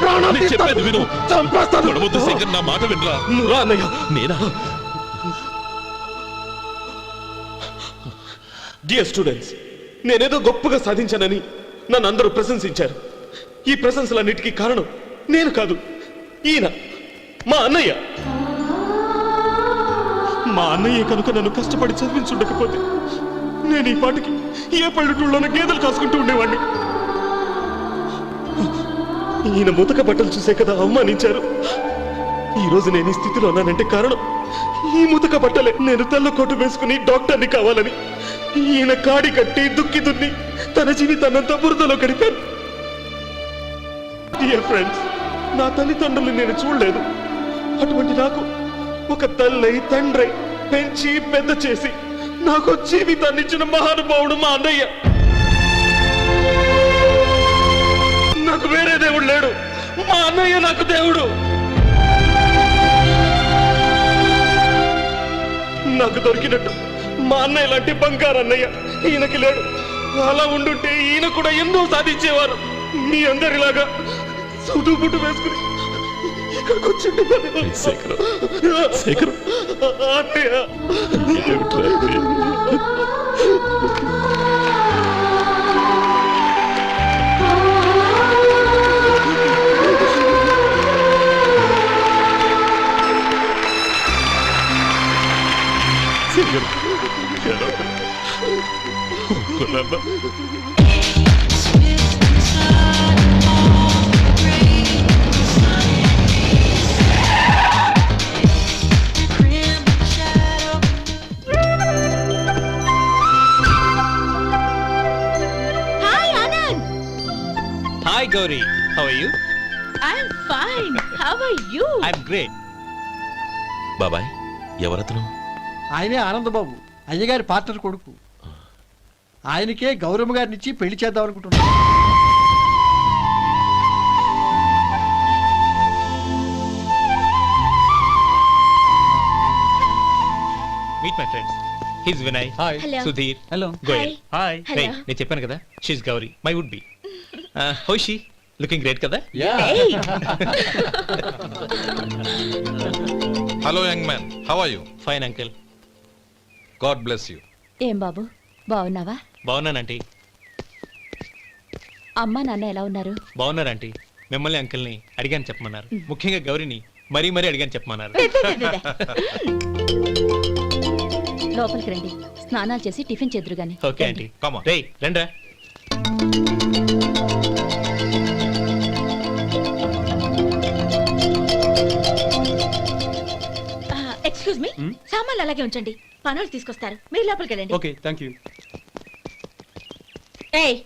ప్రాణాలు నేను చెప్పేది విను. చంపేస్తాను. గొడవ వద్దు శేఖర్, నా మాట వినరా. నువ్వు అన్నయ్య. నేనా? డియర్ స్టూడెంట్స్, నేనేదో గొప్పగా సాధించానని నన్ను అందరూ ప్రశంసించారు. ఈ ప్రశంసలన్నిటికీ కారణం నేను కాదు, ఈయన మా అన్నయ్య. మా అన్నయ్య కనుక నన్ను కష్టపడి చదివించుండకపోతే నేను ఈ పాటికి ఏ పల్లెటూళ్ళలోనే గేదెలు కాసుకుంటూ ఉండేవాడిని. ఈయన ముతక బట్టలు చూసే కదా అవమానించారు. ఈ రోజు నేను ఈ స్థితిలో ఉన్నానంటే కారణం ఈ ముతక బట్టలే. నేను తెల్ల కోటు వేసుకుని డాక్టర్ని కావాలని ఈయన కాడి కట్టి దుక్కి దున్ని తన జీవితాన్నంతా బురదలో గడిపారు. డియర్ ఫ్రెండ్స్, నా తల్లిదండ్రులు నేను చూడలేదు. అటువంటి నాకు ఒక తల్లి తండ్రి పెంచి పెద్ద చేసి నాకు జీవితాన్ని ఇచ్చిన మహానుభావుడు మా అన్నయ్య. నాకు వేరే దేవుడు లేడు, మా అన్నయ్య నాకు దేవుడు. నాకు దొరికినట్టు మా అన్నయ్య లాంటి బంగారు అన్నయ్య ఈయనకి లేడు. అలా ఉండుంటే ఈయన కూడా ఎన్నో సాధించేవారు. మీ అందరిలాగా సుటు పుట్టు వేసుకుని ఇక్కడికి వచ్చిండే శేఖర్, శేఖర్, అన్నయ్య. Hi Anand. Hi Gauri, how are you? I'm fine. How are you? I'm great. బాబాయ్, ఎవరతను? ఆయనే ఆనందబాబు, అయ్యగారి పార్ట్నర్ కొడుకు. ఆయనకే గౌరమ్మ గారిని ఇచ్చి పెళ్లి చేద్దాం అనుకుంటున్నాను. Meet my friends. His Vinay. Hi. Hello. Sudheer. Hello. Goyal. Hi. Hello. నేను చెప్పాను కదా, she's Gauri, my would be. How she? Looking great కదా? Hey. Hello young man, how are you? Fine uncle. God bless you. ఏం బాబు, బాగున్నావా? బాగున్నానంటీ. అమ్మా నాన్న ఎలా ఉన్నారు? బాగున్నారంటీ. మిమ్మల్ని అంకిల్ని అడిగాను చెప్పమన్నారు. ముఖ్యంగా గౌరీని మరీ మరీ అడిగాను చెప్పమన్నారు. లోపలికి రండి, స్నానాలు చేసి టిఫిన్ చేద్దురు గాని. Okay aunty. Come on. రేయ్ రండ్రా. ఎక్స్క్యూజ్ మీ, సామాన్లు అలాగే ఉంచండి, పనులు తీసుకొస్తారు. మీరు లోపలికి వెళ్ళండి. Okay, thank you. ఏయ్,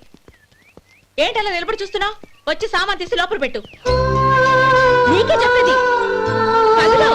ఏంటి అలా నిలబడి చూస్తున్నావు? వచ్చి సామాన్ తీసి లోపల పెట్టు. నీకే చెప్పేది. కదులు.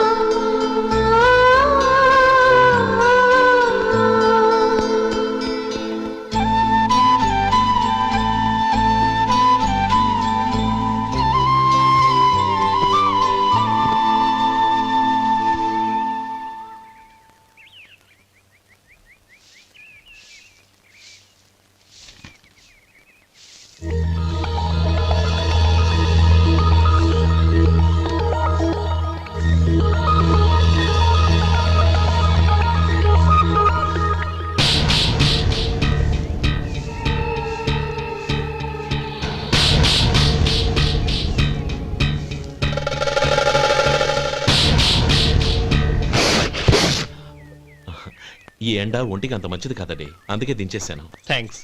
ఈ ఎండ ఒంటికి అంత మంచిది కాదండి, అందుకే దించేశాను. థ్యాంక్స్.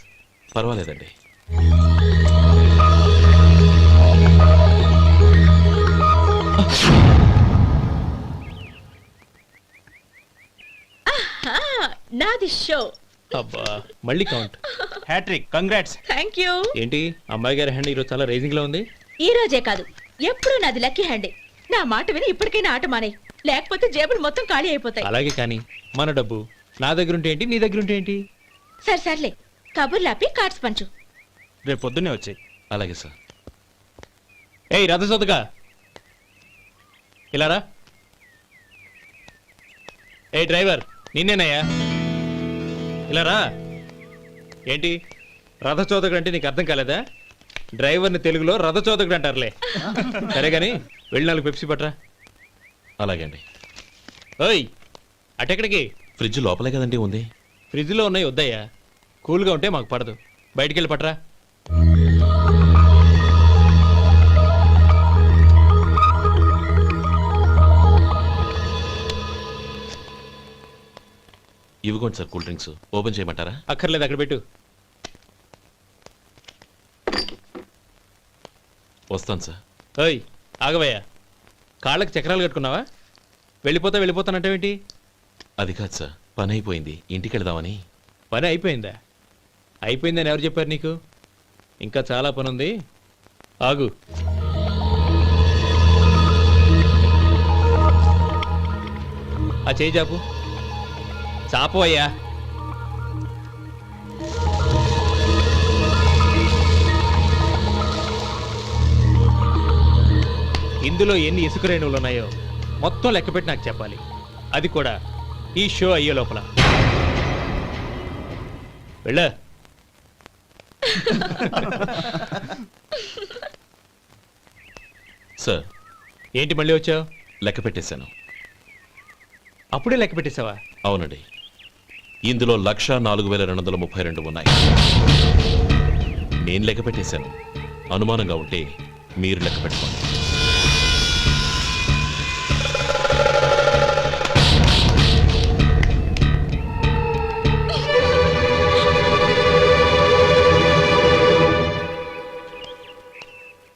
పర్వాలేదండి. నాది షో. అబ్బా మళ్ళీ count. Hattrick, congrats. Thank you. ఏంటి అమ్మాయి గారి హ్యాండ్ ఈరోజు చాలా రైజింగ్ లో ఉంది? ఈ రోజే కాదు, ఎప్పుడూ నాది లక్కీ హ్యాండే. నా మాట విని ఇప్పటికైనా ఆట మానే, లేకపోతే జేబులు మొత్తం ఖాళీ అయిపోతాయి. అలాగే కానీ మన డబ్బు నా దగ్గర ఉంటే ఏంటి, నీ దగ్గర ఉంటే ఏంటి? సరే సర్లే, కబుర్లాపి కార్డ్స్ పంచు. రేపు పొద్దున్నే వచ్చాయి. అలాగే సార్. ఏయ్ రథసోదగా ఇలా రా. ఏ డ్రైవర్ నిన్నేనయ్యా, ఇలా రా. ఏంటి రథచోదకుడు అంటే నీకు అర్థం కాలేదా? డ్రైవర్ని తెలుగులో రథచోదకుడు అంటారులే. సరే గాని వెళ్ళి 4 పెప్సీ పట్రా. అలాగే అండి. ఓయ్ అటెక్కడికి? ఫ్రిడ్జ్ లోపలే కదండి ఉంది. ఫ్రిడ్జ్లో ఉన్నాయి వద్దయ్యా, కూల్గా ఉంటే మాకు పడదు. బయటికి వెళ్ళి పట్రా. ఇవ్వకోండి సార్ కూల్ డ్రింక్స్. ఓపెన్ చేయమంటారా? అక్కర్లేదు, అక్కడ పెట్టు. వస్తాను సార్. ఓయ్ ఆగవయ్యా, కాళ్ళకి చక్రాలు కట్టుకున్నావా? వెళ్ళిపోతానంటావేంటి? అది కాదు సార్, పని అయిపోయింది, ఇంటికి వెళదామని. పని అయిపోయిందా? అయిపోయిందని ఎవరు చెప్పారు నీకు? ఇంకా చాలా పని ఉంది, ఆగు. ఆ చేయి చాపు. చాపు అయ్యా. ఇందులో ఎన్ని ఇసుక రేణువులు ఉన్నాయో మొత్తం లెక్కపెట్టి నాకు చెప్పాలి. అది కూడా ఈ షో అయ్యే లోపల. వెళ్ళ. సార్ ఏంటి మళ్ళీ వచ్చావు? లెక్క పెట్టేశాను. అప్పుడే లెక్క పెట్టేశావా? అవునండి. ఇందులో 1,04,232 ఉన్నాయి. నేను లెక్క పెట్టేశాను. అనుమానంగా ఉంటే మీరు లెక్క పెట్టుకోండి.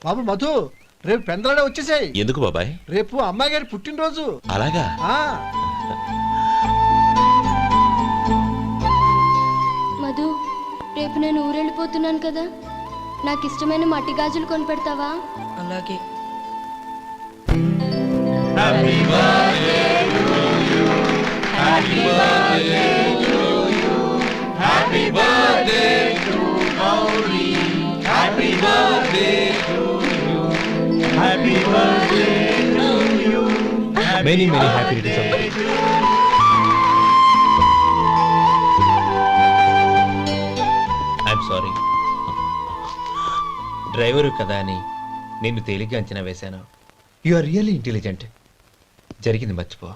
బాబు మధు, రేపు పెందలాడే వచ్చేసాయి. ఎందుకు బాబాయ్? రేపు అమ్మాయి గారి పుట్టినరోజు. అలాగా? మధు, రేపు నేను ఊరెళ్ళిపోతున్నాను కదా, నాకు ఇష్టమైన మట్టి గాజులు కొనిపెడతావా? అలాగే. Many happy returns. I'm sorry. Driver కదా అని నిన్ను తేలిగ్గా అంచనా వేశాను. You are really intelligent. జరిగింది మర్చిపో.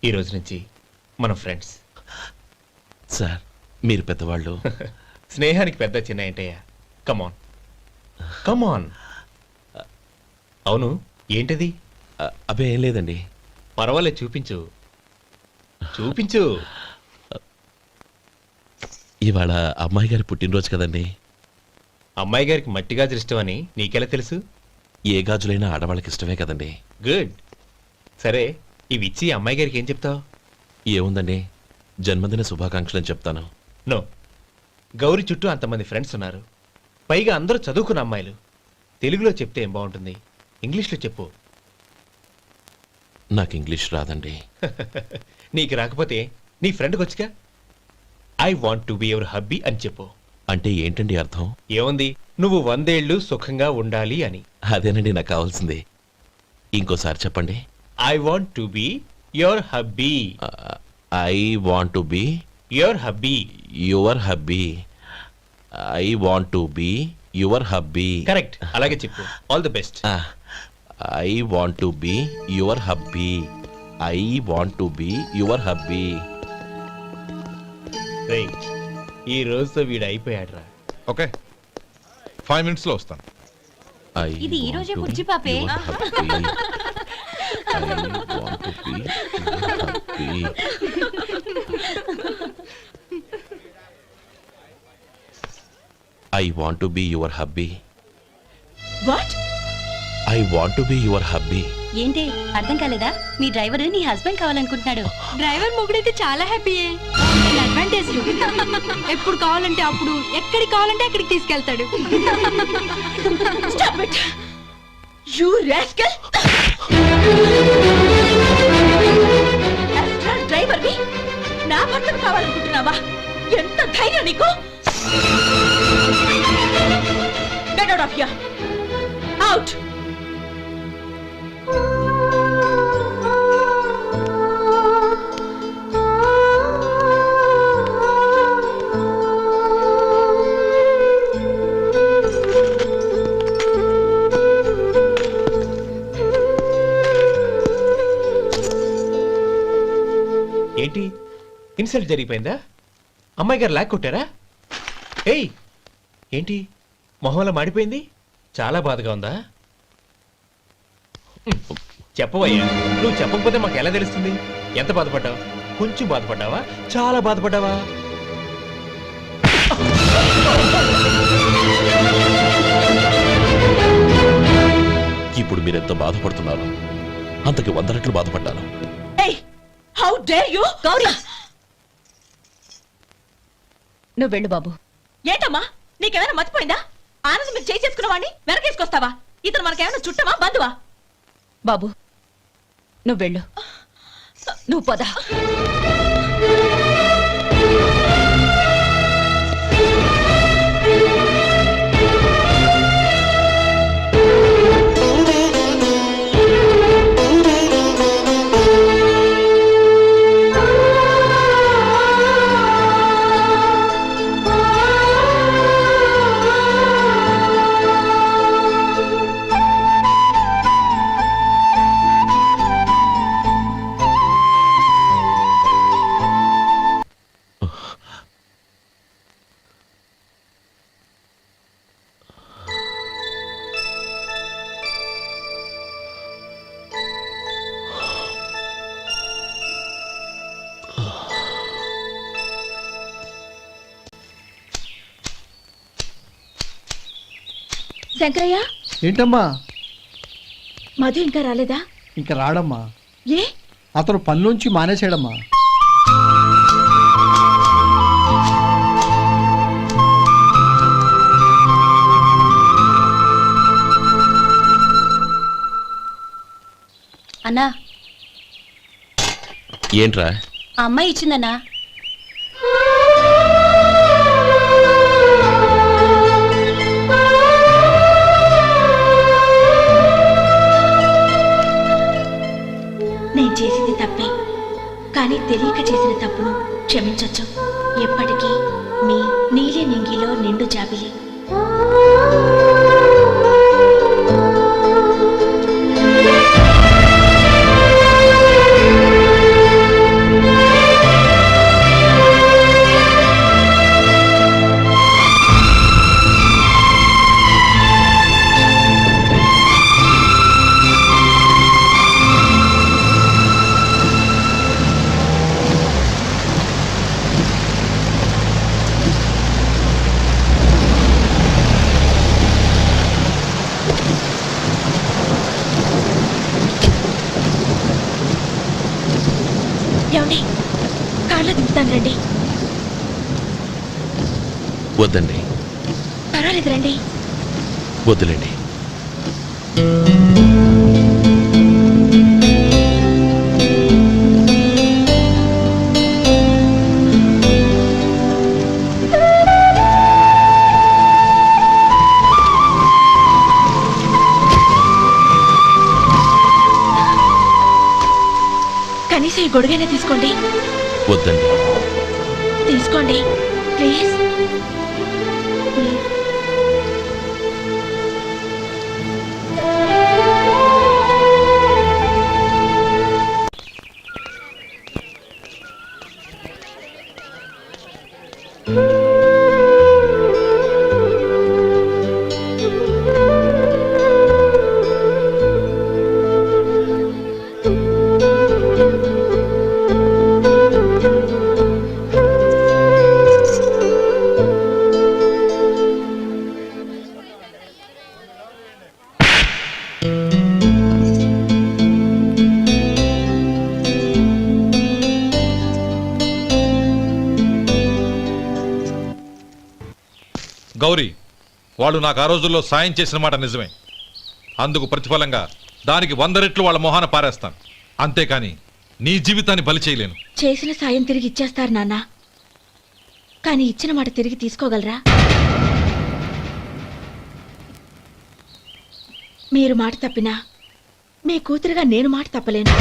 ఈ రోజు నుంచి మనం ఫ్రెండ్స్. సార్ మీరు పెద్దవాళ్ళు. స్నేహానికి పెద్ద చిన్న ఏంటయ్యా? కమాన్ కమాన్. అవును, ఏంటది? అబ్బే ఏం లేదండి. పర్వాలేదు, చూపించు చూపించు. ఇవాళ అమ్మాయి గారి పుట్టినరోజు కదండి. అమ్మాయి గారికి మట్టి గాజులు ఇష్టమని నీకెలా తెలుసు? ఏ గాజులైనా ఆడవాళ్ళకి ఇష్టమే కదండి. గుడ్. సరే, ఇవి ఇచ్చి అమ్మాయి గారికి ఏం చెప్తావు? ఏముందండి, జన్మదిన శుభాకాంక్షలు అని చెప్తాను. నో, గౌరీ చుట్టూ అంతమంది ఫ్రెండ్స్ ఉన్నారు, పైగా అందరూ చదువుకున్న అమ్మాయిలు. తెలుగులో చెప్తే ఏం బాగుంటుంది, ఇంగ్లీష్లో చెప్పు. నాకు ఇంగ్లీష్ రాదండి. నీకు రాకపోతే నీ ఫ్రెండ్కి వచ్చిగా. I want to be your hubby అని చెప్పు. అంటే ఏంటండి అర్థం? ఏముంది, నువ్వు 100 ఏళ్ళు సుఖంగా ఉండాలి అని. అదేనండి నాకు కావాల్సింది. ఇంకోసారి చెప్పండి. I want to be your hubby. I want to be your hubby. Your hubby. I want to be your hubby. Correct, అలాగే చెప్పు. All the best. I want to be your hubby. I want to be your hubby. ఈ రోజుతో వీడు అయిపోయాడ్రా. Okay, 5 minutes లో వస్తాను. ఇది ఈ రోజే బుజ్జి పాపే. I want to be your hubby. What? I want to be your hubby. ఏంటి అర్థం కాలేదా? మీ డ్రైవర్ నీ హస్బెండ్ కావాలనుకుంటున్నాడు. డ్రైవర్ మొగుడైతే చాలా హ్యాపీయే. అడ్వాంటేజ్ ఎప్పుడు కావాలంటే అప్పుడు, ఎక్కడికి కావాలంటే అక్కడికి తీసుకెళ్తాడు. Stop it! You rascal! Driver వి నా భర్తను కావాలనుకుంటున్నావా? ఎంత ధైర్యం నీకు? Get out of here! Out! ఏంటి ఇన్సల్ట్ జరిగిపోయిందా? అమ్మాయి గారు లాక్ కొట్టారా? ఏయ్ ఏంటి మొహంలో మాడిపోయింది? చాలా బాధగా ఉందా? చెప్పవయ్యా, నువ్వు చెప్పకపోతే మాకు ఎలా తెలుస్తుంది? ఎంత బాధపడ్డావు? కొంచెం బాధపడ్డావా? చాలా బాధపడ్డావా? ఇప్పుడు మీరెంత బాధపడుతున్నారు, అంతకి 100 రెట్లు బాధపడ్డాను. How dare you! గౌరీ, నువ్వు వెళ్ళు బాబు. ఏంటమ్మా, నీకేమైనా మర్చిపోయిందా? ఆనందం మీరు చేసుకున్న వాడిని వెనకేసుకొస్తావా? ఇతను మనకేమైనా చుట్టమా, బంధువా? బాబు నువ్వు వెళ్ళు, నువ్వు పద. శంకరయ్య, ఏంటమ్మా? మధు ఇంకా రాలేదా? ఇంకా రాడమ్మా. ఏ? అతను పనిలోంచి మానేసాడమ్మా. అన్నా, ఏంట్రా? ఆ అమ్మాయి ఇచ్చిందన్నా. నేను చేసింది తప్పే, కానీ తెలియక చేసిన తప్పును క్షమించొచ్చు. ఎప్పటికీ మీ నీలి నింగిలో నిండు జాబిలి. ఏమండి, కార్లో దింపుతాను రండి. వద్దండి. పర్వాలేదు రండి. వద్దులేండి. కనీసం ఈ గొడుగైనా తీసుకోండి. వద్దండి. తీసుకోండి ప్లీజ్. గౌరీ, వాళ్ళు నాకు ఆ రోజుల్లో సాయం చేసిన మాట నిజమే. అందుకు ప్రతిఫలంగా దానికి 100 రెట్లు వాళ్ళ మొహాన పారేస్తాను. అంతేకాని నీ జీవితాన్ని బలి చేయలేను. చేసిన సాయం తిరిగి ఇచ్చేస్తారు నాన్న, కానీ ఇచ్చిన మాట తిరిగి తీసుకోగలరా? మీరు మాట తప్పినా మీ కూతురుగా నేను మాట తప్పలేను.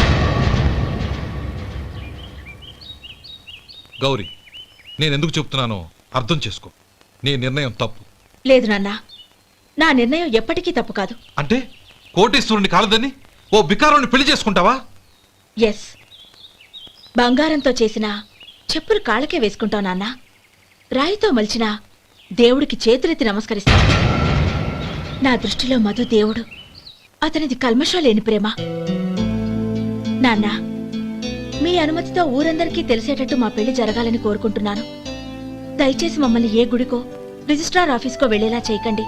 గౌరీ, నేనెందుకు చెప్తున్నానో అర్థం చేసుకో. నీ నిర్ణయం తప్పు. లేదు నాన్న, నా నిర్ణయం ఎప్పటికీ తప్పు కాదు. అంటే కోటేశ్వరుని కాలదని ఓ బికారాన్ని పెళ్లి చేసుకుంటావా? ఎస్, బంగారంతో చేసిన చెప్పులు కాళ్ళకే వేసుకుంటావు నాన్న. రాయితో మలిచిన దేవుడికి చేతులెత్తి నమస్కరిస్తా. నా దృష్టిలో మధు దేవుడు, అతనిది కల్మషం లేని ప్రేమ. నాన్న, మీ అనుమతితో ఊరందరికీ తెలిసేటట్టు మా పెళ్లి జరగాలని కోరుకుంటున్నాను. దయచేసి మమ్మల్ని ఏ గుడికో రిజిస్ట్రార్ ఆఫీస్కో వెళ్లేలా చేయకండి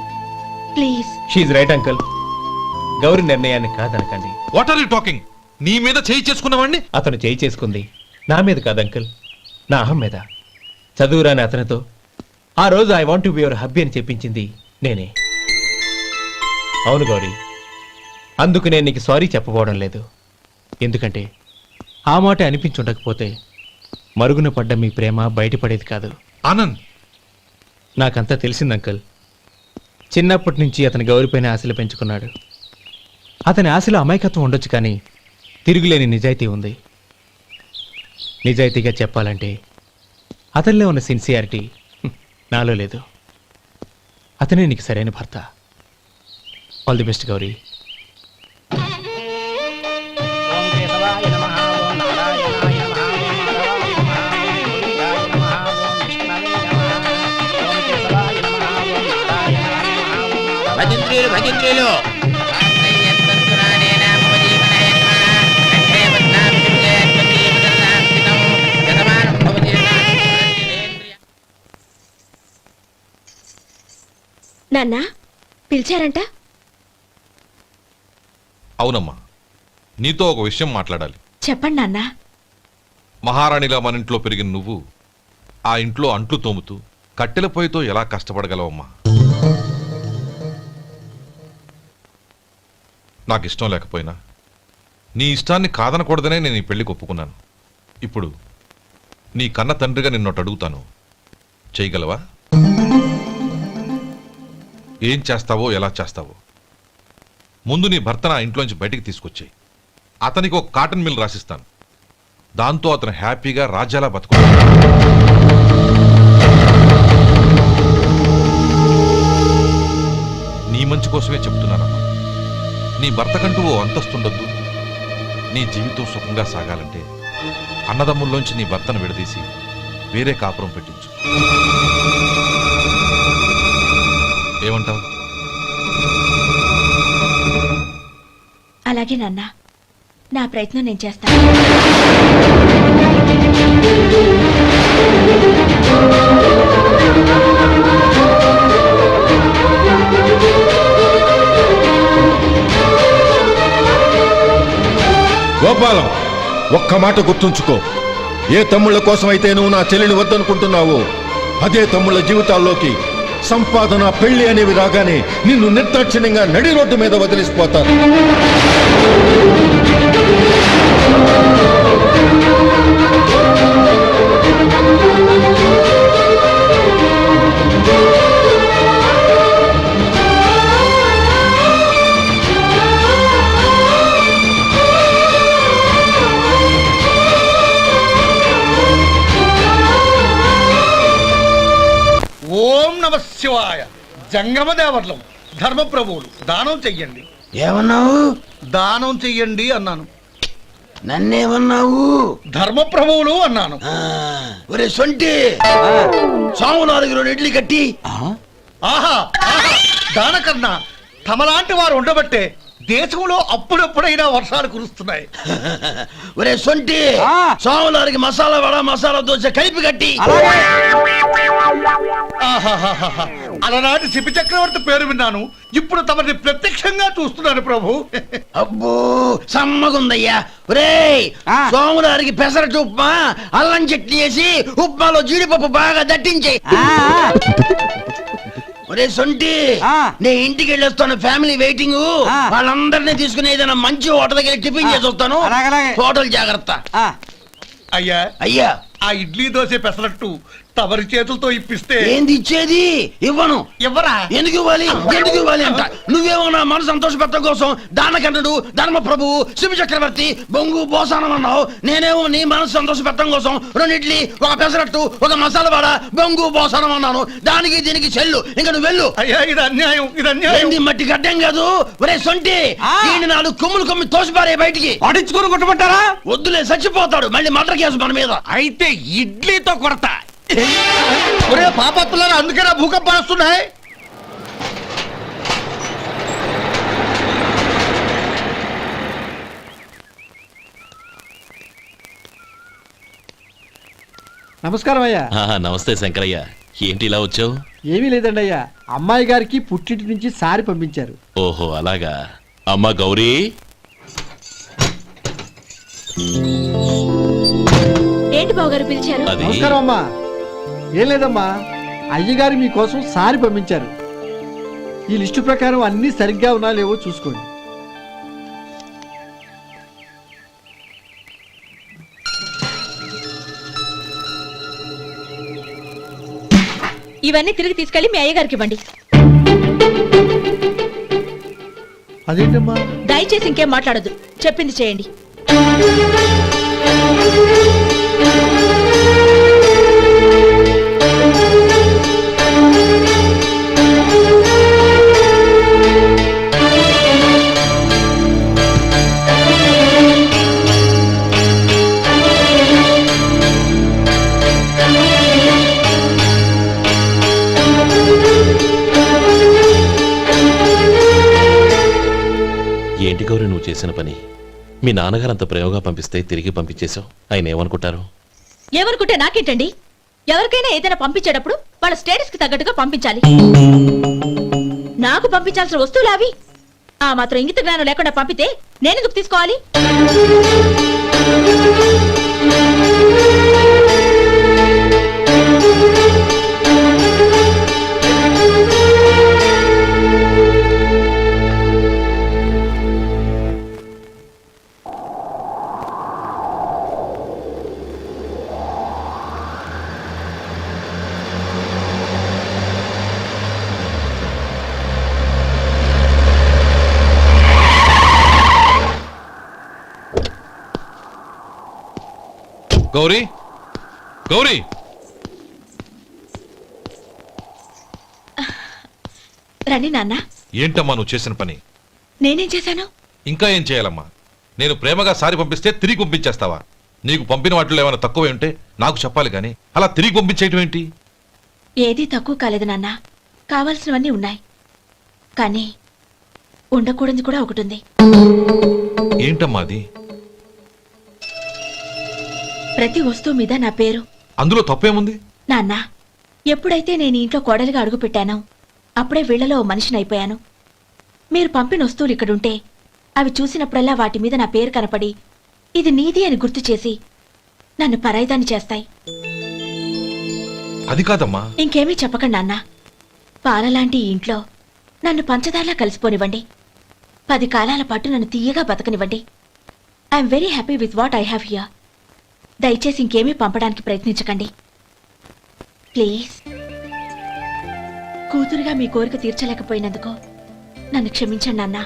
please. She right uncle. Gauri నిర్ణయాన్ని కాదనకండి. What are you talking? నీ మీద చేయి చేసుకున్నవాడిని అతను చేయి చేసుకుంది నా మీద కాదు అంకుల్, నా అహం మీద. చదువురాని అతనితో ఆ రోజు I want to be your hubby అని చెప్పించింది నేనే. అవును గౌరీ, అందుకు నేను నీకు సారీ చెప్పబోవడం లేదు. ఎందుకంటే ఆ మాట అనిపించుండకపోతే మరుగున పడ్డ మీ ప్రేమ బయటపడేది కాదు. ఆనంద్, నాకంతా తెలిసింది అంకుల్. చిన్నప్పటి నుంచి అతని గౌరిపైన ఆశలు పెంచుకున్నాడు. అతని ఆశలో అమాయకత్వం ఉండొచ్చు, కానీ తిరుగులేని నిజాయితీ ఉంది. నిజాయితీగా చెప్పాలంటే అతనిలో ఉన్న సిన్సియారిటీ నాలో లేదు. అతనే నీకు సరైన భర్త. All the best Gauri. భజంత్రీలు భజంత్రీలు నాన్న, పిలిచారంట? అవునమ్మా, నీతో ఒక విషయం మాట్లాడాలి. చెప్పండి నాన్న. మహారాణిలా మన ఇంట్లో పెరిగిన నువ్వు ఆ ఇంట్లో అంట్లు తోముతూ కట్టెల పొయ్యితో ఎలా కష్టపడగలవమ్మా? నాకు ఇష్టం లేకపోయినా నీ ఇష్టాన్ని కాదనకూడదనే నేను ఈ పెళ్లికి ఒప్పుకున్నాను. ఇప్పుడు నీ కన్న తండ్రిగా నిన్నొట్టు అడుగుతాను, చేయగలవా? ఏం చేస్తావో, ఎలా చేస్తావో ముందు నీ భర్త నా ఇంట్లోంచి బయటికి తీసుకొచ్చేయి. అతనికి ఒక కాటన్ మిల్ రాసిస్తాను. దాంతో అతను హ్యాపీగా రాజ్యాలా బతుకుతాడు. నీ మంచి కోసమే చెప్తున్నానమ్మా. నీ భర్తకంటూ ఓ అంతస్తుండొద్దు. నీ జీవితం సుఖంగా సాగాలంటే అన్నదమ్ముల్లోంచి నీ భర్తను విడదీసి వేరే కాపురం పెట్టించు. ఏమంటావు? అలాగే నాన్న, నా ప్రయత్నం నేను చేస్తాను. గోపాలం, ఒక్క మాట గుర్తుంచుకో. ఏ తమ్ముళ్ళ కోసం అయితే నువ్వు నా చెల్లిని వద్దనుకుంటున్నావో అదే తమ్ముళ్ళ జీవితాల్లోకి సంపాదన, పెళ్లి అనేవి రాగానే నిన్ను నిర్దాక్షిణ్యంగా నడి రోడ్డు మీద వదిలిసిపోతారు. ఓం నమ శివాయ. జంగమ దేవర్లం, ధర్మప్రభువులు, దానం చెయ్యండి. ఏమన్నావు? దానం చెయ్యండి అన్నాను. నన్నేమన్నావు? ధర్మప్రభువులు అన్నాను. ఒరే సొంటి, సామునాలుగు 2 ఇడ్లీ కట్టి. ఆహా ఆహా, దానకన్నా తమలాంటి వారు ఉండబట్టే దేశంలో అప్పుడప్పుడైనా వర్షాలు కురుస్తున్నాయి. ఒరే సొంటి, సామునాలుగు మసాలా వడ, మసాలా దోశ కలిపి కట్టి. ఆహాహాహా, అలనాటి శిపి చక్రవర్తి పేరు విన్నాను, ఇప్పుడు తమని ప్రత్యక్షంగా చూస్తున్నాను ప్రభు. అబ్బో సమ్మగుందయ్యా. ఒరే సోములారికి పెసరట్టు ఉప్మా, అల్లం చట్నీ వేసి ఉప్మాలో జీడిపప్పు బాగా దట్టించే. ఒరే సొంటి నేను ఇంటికి వెళ్ళొస్తాను, ఫ్యామిలీ వెయిటింగ్. వాళ్ళందరినీ తీసుకుని ఏదైనా మంచి హోటల్ దగ్గర టిఫిన్ చేసి వస్తాను. హోటల్ జాగ్రత్త. అయ్యా అయ్యా, ఆ ఇడ్లీ దోశ పెసరట్టు తమరి చేతులతో ఇప్పిస్తే ఏంది ఇచ్చేది? ఇవ్వను. ఎవరా ఎందుకు ఇవ్వాలి? ఎందుకు ఇవ్వాలి అంట. నువ్వేమో నా మనసు సంతోషపెట్టడం కోసం దానకన్నుడు, ధర్మ ప్రభువు, శివ చక్రవర్తి, బొంగు బోసానం అన్నావు. నేనేమో నీ మనసు సంతోషపెట్టడం కోసం 2 ఇడ్లీ, ఒక పెసరట్టు, ఒక మసాలా వాడ, బొంగు బోసానం అన్నాను. దానికి దీనికి చెల్లు. ఇంకా నువ్వు వెళ్ళు. అయ్యా ఇది అన్యాయం, ఇది అన్యాయం. ఏంది మట్టి గడ్డం కాదు. ఒరే సొంటి, దీన్ని 4 కొమ్ములు కొమ్మి తోసిపారే బయటికి. పడించుకొని కొట్టమంటారా? వద్దులే, చచ్చిపోతాడు. మళ్ళీ మర్డర్ కేసు మన మీద. అయితే ఇడ్లీతో కొడతా. ఒరే పాపత్తులారా, అందుకేనా భూకంపాలు వస్తున్నాయి? నమస్కారం అయ్యా. నమస్తే శంకరయ్య, ఏంటి ఇలా వచ్చావు? ఏమీ లేదండి అయ్యా, అమ్మాయి గారికి పుట్టింటి నుంచి సారి పంపించారు. ఓహో అలాగా. అమ్మా గౌరీ, ఏంటి బావగారు పిలిచారు? అది నమస్కారం అమ్మా. ఏం లేదమ్మా, అయ్యగారు మీకోసం సారి పంపించారు. ఈ లిస్టు ప్రకారం అన్ని సరిగ్గా ఉన్నా లేవో చూసుకోండి. ఇవన్నీ తిరిగి తీసుకెళ్లి మీ అయ్యగారికి ఇవ్వండి. అదేంటమ్మా? దయచేసి ఇంకేం మాట్లాడొద్దు, చెప్పింది చేయండి. ఏంటి గౌరీ నువ్వు చేసిన పని? మీ నాన్నగారు అంత ప్రేమగా పంపిస్తే తిరిగి పంపించేశావు. ఆయన ఏమనుకుంటారు? ఏమనుకుంటే నాకేంటండి? ఎవరికైనా ఏదైనా పంపించేటప్పుడు వాళ్ళ స్టేటస్ కి తగ్గట్టుగా పంపించాలి. నాకు పంపించాల్సిన వస్తువులు అవి. ఆ మాత్రం ఇంగిత జ్ఞానం లేకుండా పంపితే నేనెందుకు తీసుకోవాలి? గౌరీ, గౌరీ, రండి నాన్న. ఏంటమ్మా నువ్వు చేసిన పని? నేనేం చేశాను? ఇంకా ఏం చేయాలమ్మా? నేను ప్రేమగా సారి పంపిస్తే తిరిగి పంపించేస్తావా? నీకు పంపిన వాటిలో ఏమైనా తక్కువ ఉంటే నాకు చెప్పాలి కానీ అలా తిరిగి పంపించేయటం ఏంటి? ఏదీ తక్కువ కాలేదు నాన్న, కావాల్సినవన్నీ ఉన్నాయి. కానీ ఉండకూడదు కూడా ఒకటి ఉంది. ఏంటమ్మా అది? ప్రతి వస్తువు మీద నా పేరు. అందులో తప్పేముంది? నాన్న, ఎప్పుడైతే నేను ఇంట్లో కోడలిగా అడుగు పెట్టానో అప్పుడే వీళ్లలో మనిషిని అయిపోయాను. మీరు పంపిన వస్తువులు ఇక్కడుంటే అవి చూసినప్పుడల్లా వాటి మీద నా పేరు కనపడి ఇది నీది అని గుర్తు చేసి నన్ను పరాయిదాన్ని చేస్తాయి. అది కాదమ్మా. ఇంకేమీ చెప్పకండి నాన్న. పాలలాంటి ఈ ఇంట్లో నన్ను పంచదారలా కలిసిపోనివ్వండి. 10 కాలాల పాటు నన్ను తీయగా బతకనివ్వండి. I'm very happy with what I have here. దయచేసి ఇంకేమీ పంపడానికి ప్రయత్నించకండి ప్లీజ్. కూతురుగా మీ కోరిక తీర్చలేకపోయినందుకు నన్ను క్షమించండి నాన్న.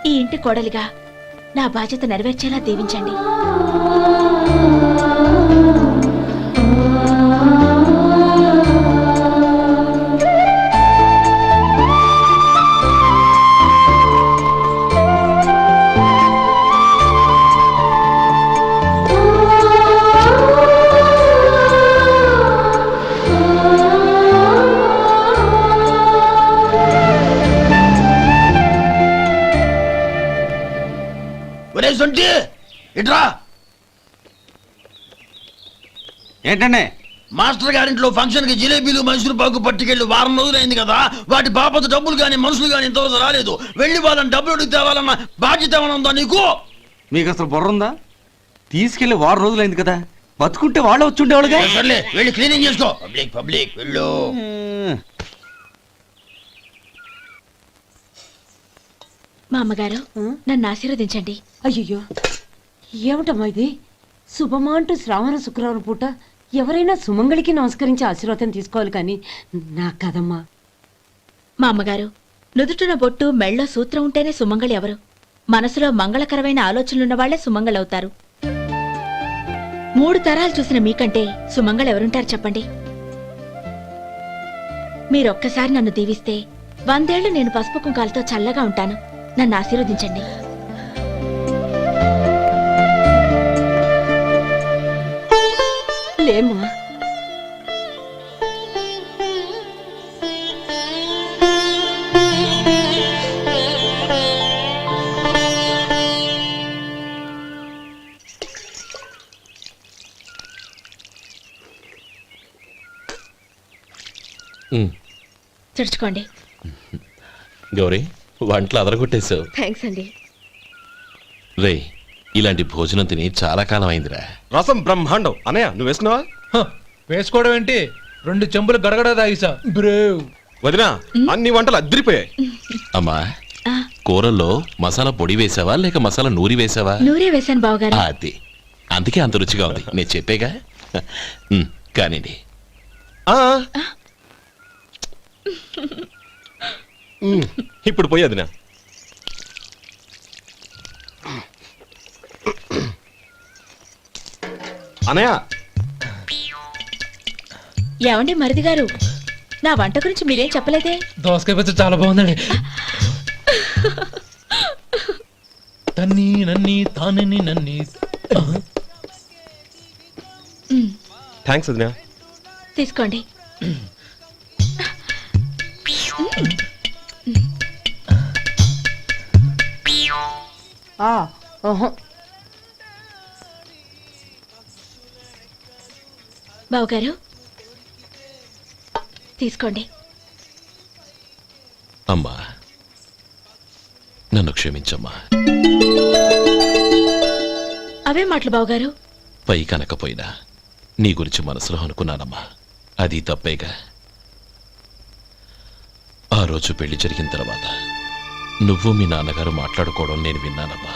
ఈ ఇంటి కోడలిగా నా బాధ్యత నెరవేర్చేలా దీవించండి. ఇట్రా. ఏంటండి? మాస్టర్ గారింట్లో ఫంక్షన్ కి జిలేబీలు మైసూరు పాకు పట్టుకెళ్ళి వారం రోజులైంది కదా. వాటి బాపత డబ్బులు కానీ మనుషులు కానీ ఇంతవరకు రాలేదు. వెళ్ళి వాళ్ళని డబ్బులు అడిగి తేవాలన్న బాధ్యత ఏమైనా ఉందా నీకు? మీకు అసలు బుర్ర ఉందా? తీసుకెళ్లి వారం రోజులైంది కదా, బతుకుంటే వాళ్ళు వచ్చి ఉండేవాళ్ళుగా. సర్లే, వెళ్ళి క్లీనింగ్ చేసుకో. పబ్లిక్ పబ్లిక్ వెళ్ళు. మా అమ్మగారు నన్ను ఆశీర్వదించండి. అయ్యయ్యో ఏమిటమ్మా ఇది? శుభమా అంటూ శ్రావణ శుక్రవారం పూట ఎవరైనా సుమంగళికి నమస్కరించి ఆశీర్వాదం తీసుకోవాలి కానీ నా కదమ్మా. మా అమ్మగారు, నుదుటిన బొట్టు మెళ్ళో సూత్రం ఉంటేనే సుమంగళి ఎవరు? మనసులో మంగళకరమైన ఆలోచనలున్న వాళ్లే సుమంగళవుతారు. 3 తరాలు చూసిన మీకంటే సుమంగళ ఎవరుంటారు చెప్పండి? మీరొక్కసారి నన్ను దీవిస్తే 100 ఏళ్లు నేను పసుపు కుంకాలతో చల్లగా ఉంటాను. నన్ను ఆశీర్వదించండి. లేమ్మా. తుడుచుకోండి. గౌరీ, వంటలు అదరగొట్టేశావు. థ్యాంక్స్ అండి. రే, ఇలాంటి భోజనం తిని చాలా కాలం అయిందిరా. రసం బ్రహ్మాండం. అనయ్య నువ్వు వేసుకున్నావా? వేసుకోవడం ఏంటి? 2 చెంబులు గడగడ తాగిసా. బ్రేవ్. వదినా, అన్ని వంటలు అద్దరిపోయాయి. అమ్మా, కూరల్లో మసాలా పొడి వేసావా లేక మసాలా నూరి వేసావా? నూరే వేశాను బావగారు. అది అందుకే అంత రుచిగా ఉంది. నేను చెప్పేగా. కానివ్వండి. ఇప్పుడు పోయి వదినా. అనయ్య, ఏమండి మరిది గారు, నా వంట గురించి మీరేం చెప్పలేదే? దోసకాయ పచ్చడి చాలా బాగుందండి. తన్ని నన్ని తానని నన్ని. థ్యాంక్స్ వదినా. తీసుకోండి. బావగారు తీసుకోండి. అమ్మా, నన్ను క్షమించమ్మా. అవే మాటలు బావగారు. పై కనకపోయినా నీ గురించి మనసులో అనుకున్నానమ్మా. అది తప్పేగా. ఆ రోజు పెళ్లి జరిగిన తర్వాత నువ్వు మీ నాన్నగారు మాట్లాడుకోవడం నేను విన్నానమ్మా.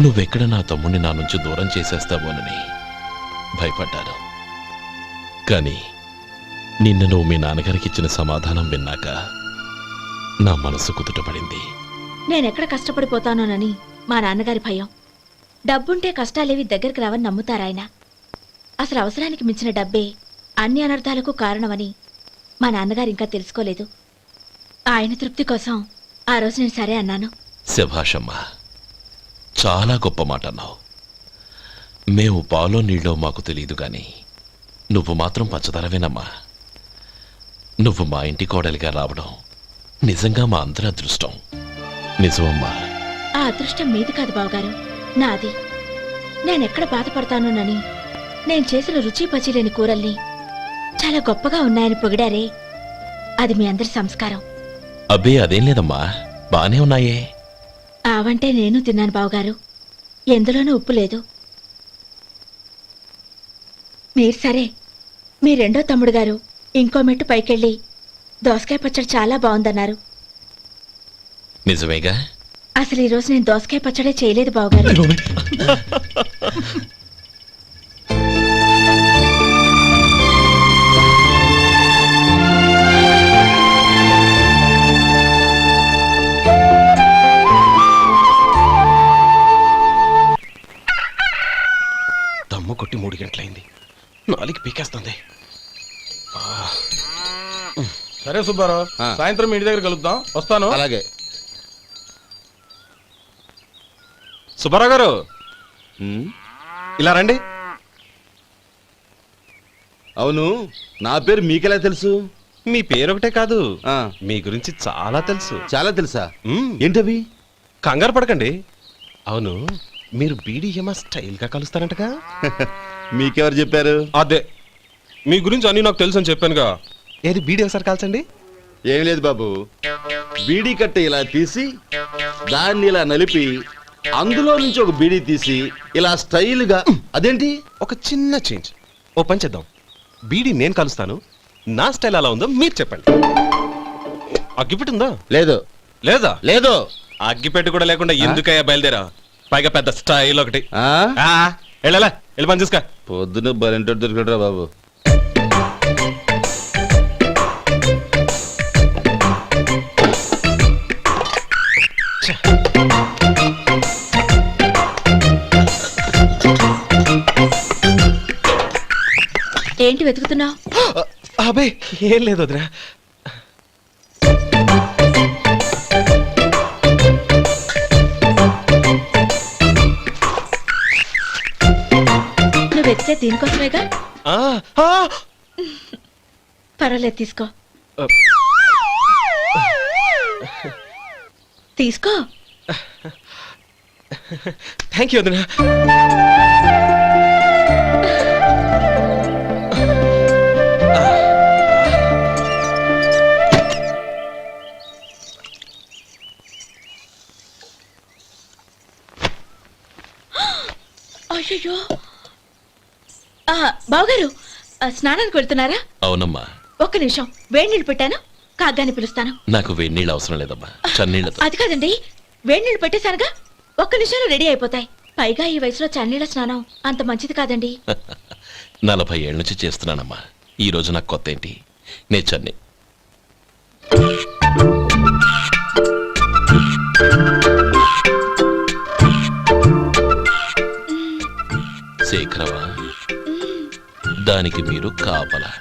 నువ్వెక్కడ నా తమ్ముడిని నా నుంచి దూరం చేసేస్తావోనని భయపడ్డాను. కానీ నిన్న నువ్వు మీ నాన్నగారికి ఇచ్చిన సమాధానం విన్నాక నా మనసు కుదుటపడింది. నేనెక్కడ కష్టపడిపోతానోనని మా నాన్నగారి భయం. డబ్బుంటే కష్టాలేవి దగ్గరికి రావని నమ్ముతారాయన. అసలు అవసరానికి మించిన డబ్బే అన్ని అనర్థాలకు కారణమని మా నాన్నగారు ఇంకా తెలుసుకోలేదు. ఆయన తృప్తి కోసం ఆ రోజు నేను సరే అన్నాను. శభాషమ్మా, చాలా గొప్ప మాట అన్నావు. మేము పాలో నీళ్ళో మాకు తెలియదు గాని నువ్వు మాత్రం పచ్చదనవేనమ్మా. నువ్వు మా ఇంటి కోడలిగా రావడం నిజంగా మా అందరి అదృష్టం. నిజమమ్మా. ఆ అదృష్టం మీది కాదు బావగారు, నాది. నేనెక్కడ బాధపడతానోనని నేను చేసిన రుచి పచిలేని కూరల్ని చాలా గొప్పగా ఉన్నాయని పొగిడారే, అది మీ అందరి సంస్కారం. అబ్బే అదేం లేదమ్మా, బానే ఉన్నాయే. ఆవంటే నేను తిన్నాను బావగారు, ఎందులోనూ ఉప్పు లేదు. మీరు సరే, మీ రెండో తమ్ముడు గారు ఇంకో మెట్టు పైకెళ్ళి దోసకాయ పచ్చడి చాలా బాగుందన్నారు. నిజమేగా? అసలు ఈరోజు నేను దోసకాయ పచ్చడే చేయలేదు బావగారు. దమ్ము కొట్టి 3 గంటలైంది. 4కి పీకేస్తుంది. సరే సుబ్బారావు, సాయంత్రం ఇంటి దగ్గర కలుద్దాం. వస్తాను. అలాగే. సుబ్బారావు గారు, ఇలా రండి. అవును, నా పేరు మీకెలా తెలుసు? మీ పేరు ఒకటే కాదు, మీ గురించి చాలా తెలుసు. చాలా తెలుసా? ఏంటవి? కంగారు పడకండి. అవును, మీరు బీడీఎంఆ స్టైల్ గా కలుస్తారంటగా? మీకెవరు చెప్పారు? అదే, మీ గురించి అన్ని నాకు తెలుసు అని చెప్పానుగా. ఏది బీడీ ఒకసారి కాల్చండి. ఏం లేదు బాబు, బీడీ కట్ట ఇలా తీసి దాన్ని ఇలా నలిపి అందులో నుంచి ఒక బీడీ తీసి ఇలా స్టైల్ గా. అదేంటి? ఒక చిన్న చేంజ్. ఓ పని చేద్దాం, బీడీ నేను కలుస్తాను, నా స్టైల్ అలా ఉందో మీరు చెప్పండి. ఆ గిఫ్ట్ ఉందా? లేదు. లేదా? లేదు. అగ్గిపెట్టు కూడా లేకుండా ఎందుకయ్యా బయలుదేరా? పైగా పెద్ద స్టైల్ ఒకటి. వెళ్ళాలా వెళ్ళి పని చూసుకో. పొద్దున బలింటో దొరికడరా బాబు. ఏంటి వెతుకుతున్నావు? అబే ఏం లేదు వదినా. నువ్వు వెతికే దీనికోసమేగా. ఆ, ఆ, పర్వాలేదు తీసుకో. తీసుకో. థ్యాంక్ యూ వదినా. అయ్యో బావగారు స్నానానికి వెళ్తున్నారా? అవునమ్మా. ఒక్క నిమిషం, వేడి నీళ్ళు పెట్టాను, కాగ్గాని పిలుస్తాను. నాకు వేడి నీళ్ళు అవసరం లేదమ్మా, చన్నీళ్ళతో. అది కాదండి, వేడి నీళ్ళు పెట్టేశానుగా, ఒక్క నిమిషంలో రెడీ అయిపోతాయి. పైగా ఈ వయసులో చన్నీళ్ళ స్నానం అంత మంచిది కాదండి. 40 ఏళ్ళ నుంచి చేస్తున్నానమ్మా. ఈ రోజు నాకు కొత్త ఏంటి? నే చన్ని. శేఖరవా, దానికి మీరు కాపలా.